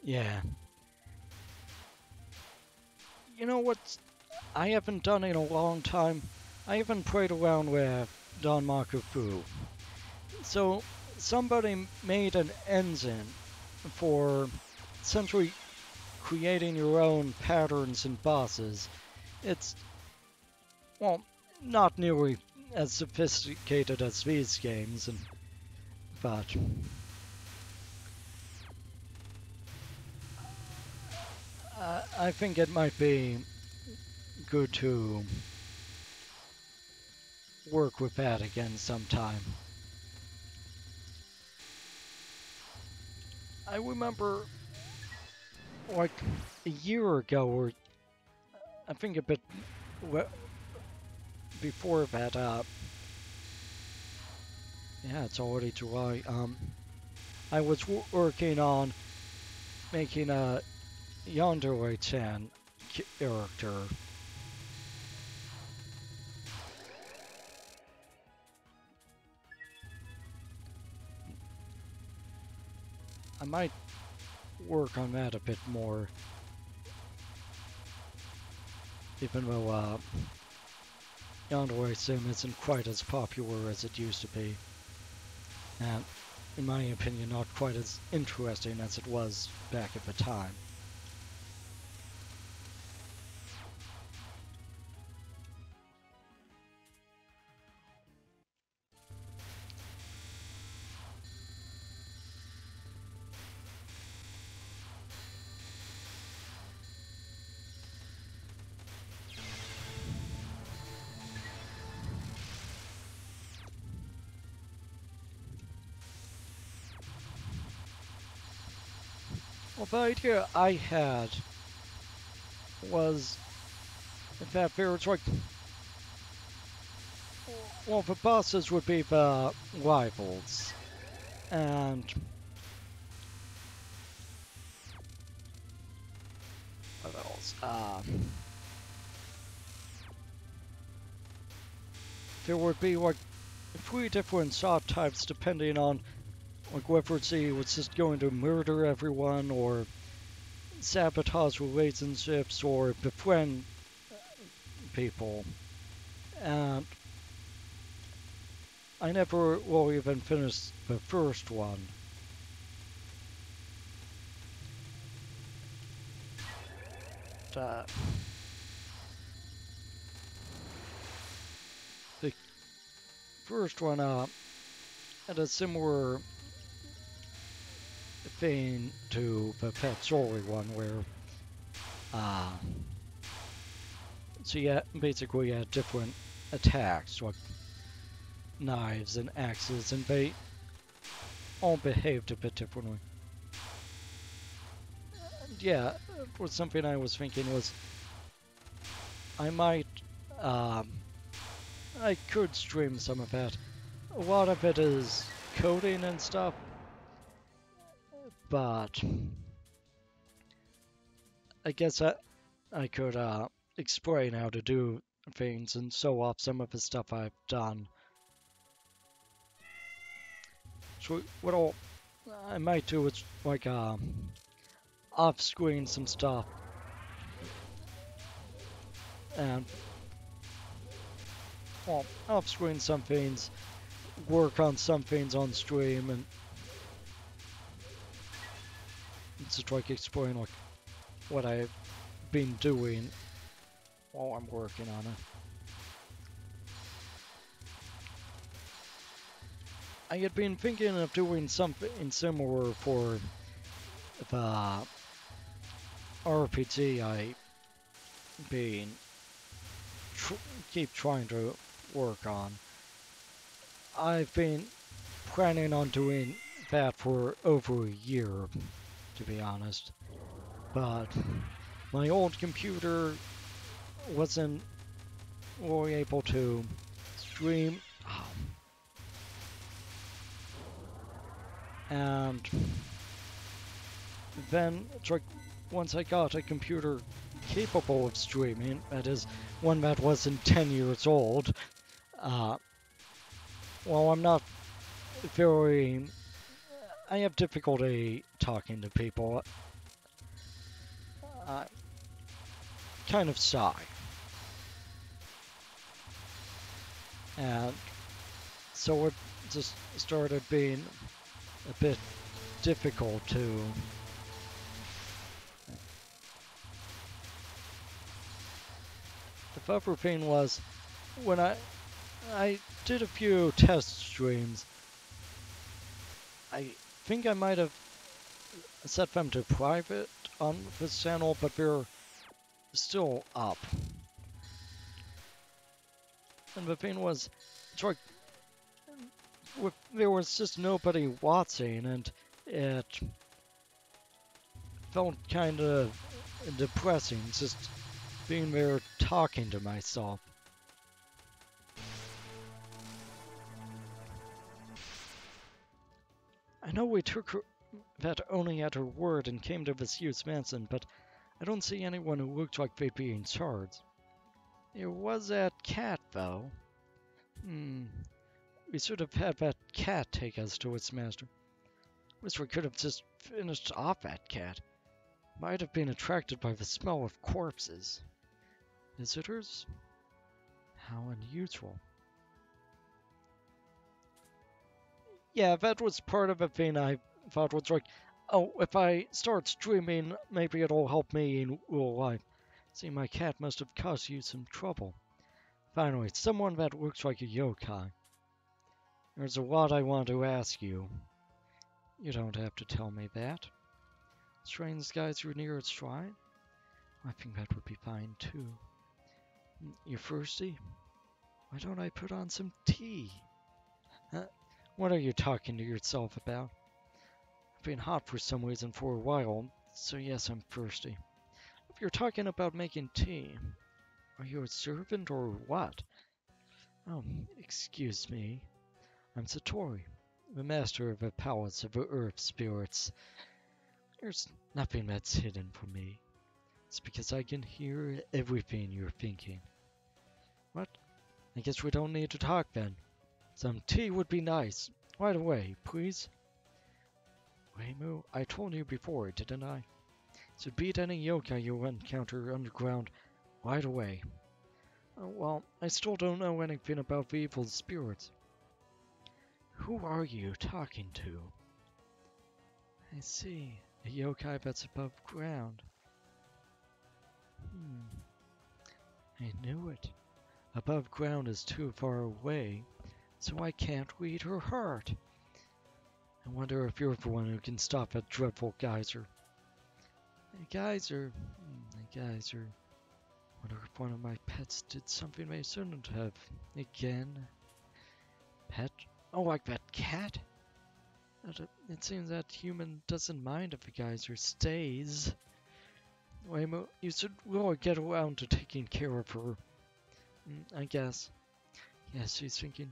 [SPEAKER 1] Yeah. You know what I haven't done in a long time? I haven't played around with Danmaku. So somebody made an engine for essentially creating your own patterns and bosses. It's, well, not nearly as sophisticated as these games, but I think it might be good to work with that again sometime. I remember like a year ago, or I think a bit before that, yeah, it's already July. I was working on making a Yandere-chan character. I might work on that a bit more, even though Yandere Sim isn't quite as popular as it used to be, and in my opinion not quite as interesting as it was back at the time. Well, the idea I had was that there was like, well, the bosses would be the rivals, and what else? There would be like 3 different shot types depending on like whether he was just going to murder everyone or sabotage relationships or befriend people. And I never will even finish the first one. Uh, the first one had a similar thing to the Patsori one where so yeah, basically you had different attacks like knives and axes, and they all behaved a bit differently. And yeah, was something I was thinking was I might I could stream some of that. A lot of it is coding and stuff, but I guess I could explain how to do things and show off some of the stuff I've done. So what I might do is like off-screen some stuff and well, off-screen some things, work on some things on stream, and just like explain like what I've been doing while I'm working on it. I had been thinking of doing something similar for the RPG I been keep trying to work on. I've been planning on doing that for over a year, to be honest. But my old computer wasn't really able to stream. And then once I got a computer capable of streaming, that is, one that wasn't 10 years old, well, I'm not very... I have difficulty talking to people. Kind of shy. And so it just started being a bit difficult to the other thing was when I did a few test streams. I think I might have set them to private on this channel, but we're still up. And the thing was, it's like, there was just nobody watching, and it felt kind of depressing, just being there talking to myself. I know we took that only at her word and came to this huge mansion, but I don't see anyone who looked like they'd be in charge. It was that cat, though. We should have had that cat take us to its master. Wish we could have just finished off that cat. Might have been attracted by the smell of corpses. Visitors? How unusual. Yeah, that was part of the thing I thought was like, oh, if I start streaming, maybe it'll help me in real life. See, my cat must have caused you some trouble. Finally, someone that looks like a yokai. There's a lot I want to ask you. You don't have to tell me that. Strange guys are near its shrine? I think that would be fine too. You thirsty? Why don't I put on some tea? What are you talking to yourself about? I've been hot for some reason for a while, so yes, I'm thirsty. If you're talking about making tea, are you a servant or what? Oh, excuse me. I'm Satori, the master of the palace of the earth spirits. There's nothing that's hidden from me. It's because I can hear everything you're thinking. What? I guess we don't need to talk then. Some tea would be nice. Right away, please. Reimu, I told you before, didn't I? So beat any yokai you encounter underground right away. Oh, well, I still don't know anything about the evil spirits. Who are you talking to? I see. A yokai that's above ground. I knew it. Above ground is too far away, so I can't read her heart. I wonder if you're the one who can stop that dreadful geyser. A geyser? A geyser. Wonder if one of my pets did something they shouldn't have. Again? Pet? Oh, like that cat? It seems that human doesn't mind if the geyser stays. Waymo, you should really get around to taking care of her. I guess. Yes, she's thinking,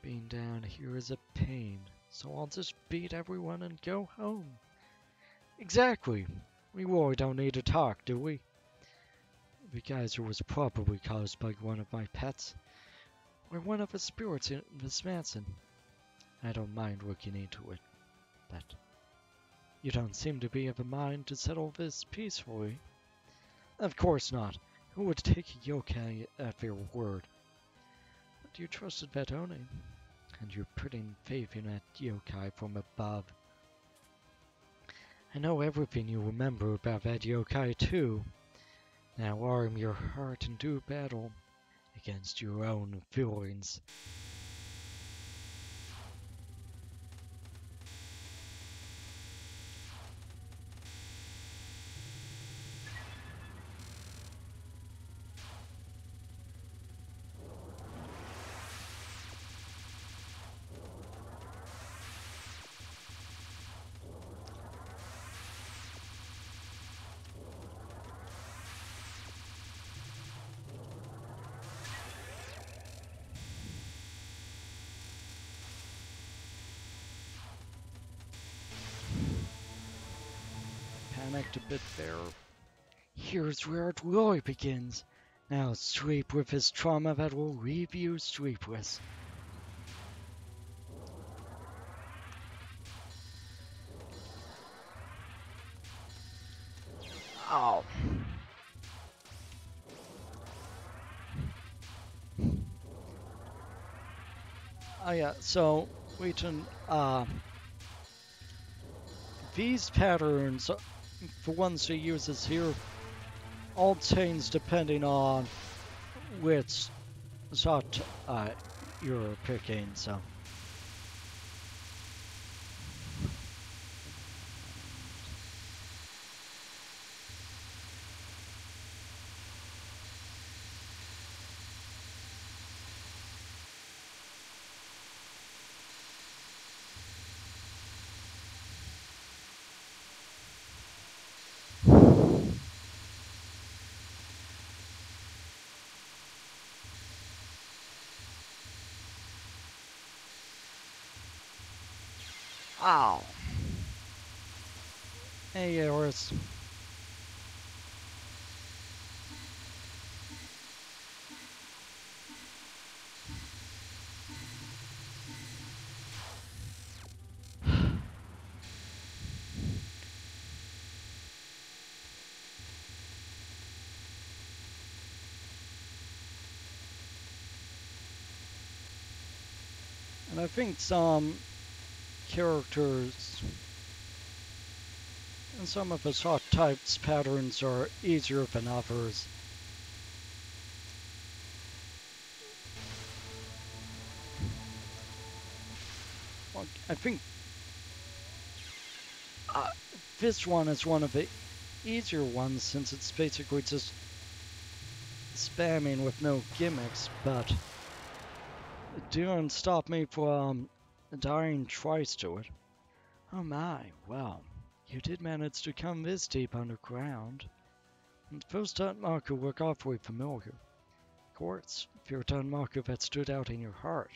[SPEAKER 1] being down here is a pain, so I'll just beat everyone and go home. Exactly. We really don't need to talk, do we? The geyser was probably caused by one of my pets, or one of the spirits in this mansion. I don't mind looking into it, but you don't seem to be of a mind to settle this peacefully. Of course not. Who would take a yokai at their word? But you trusted Betone, and you're putting faith in that yokai from above. I know everything you remember about that yokai too. Now arm your heart and do battle against your own feelings. Panicked a bit there. Here's where it really begins. Now sleep with his trauma that will leave you sleepless. Oh. Oh yeah, so Wheaton, these patterns, the ones he uses here, all change depending on which shot you're picking, so. Ow. Hey, Eris. And I think some characters and some of the shot types patterns are easier than others. Well, I think this one is one of the easier ones since it's basically just spamming with no gimmicks, but it didn't stop me from dying twice to it. Oh my, well, you did manage to come this deep underground. And the first stunt marker were awfully familiar. Of course, if you're a stunt marker that stood out in your heart,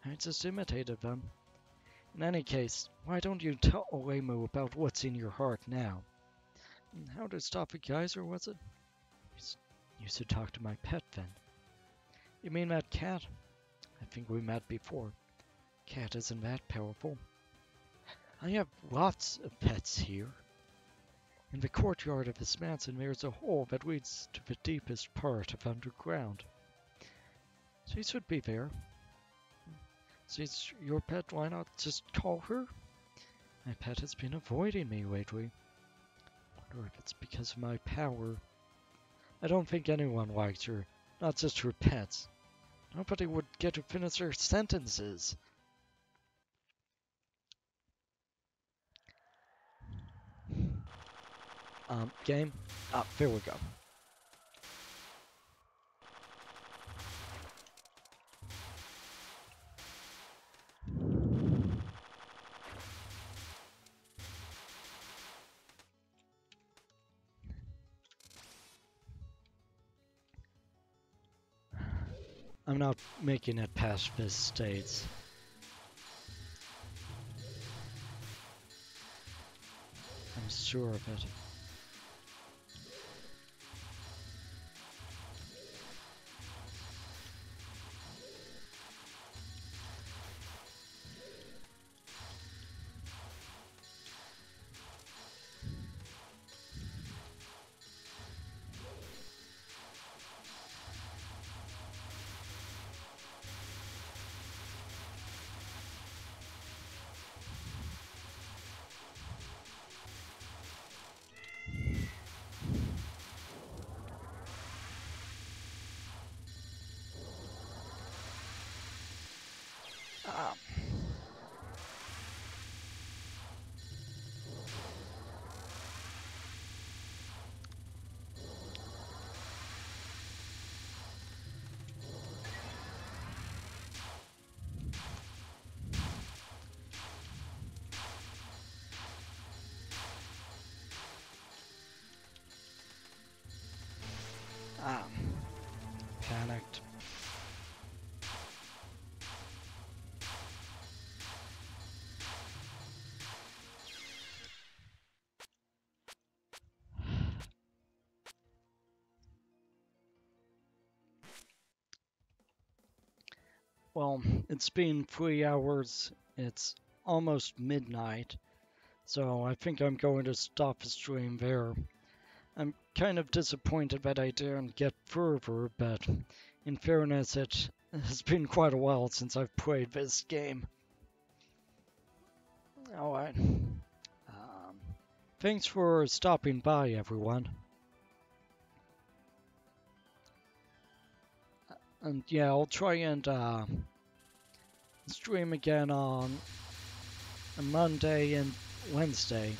[SPEAKER 1] I just imitated them. In any case, why don't you tell Oemu about what's in your heart now? And how to stop a geyser, was it? You should talk to my pet then. You mean that cat? I think we met before. Cat isn't that powerful. I have lots of pets here. In the courtyard of this mansion there's a hole that leads to the deepest part of underground. She should be there. She's your pet, why not just call her? My pet has been avoiding me lately. I wonder if it's because of my power. I don't think anyone likes her, not just her pets. Nobody would get to finish their sentences. Game? There we go. I'm not making it past this stage. I'm sure of it. Panicked. Well, it's been 3 hours. It's almost midnight. So I think I'm going to stop the stream there. I'm kind of disappointed that I didn't get further, but in fairness, it has been quite a while since I've played this game. Alright. Thanks for stopping by, everyone. And yeah, I'll try and stream again on Monday and Wednesday.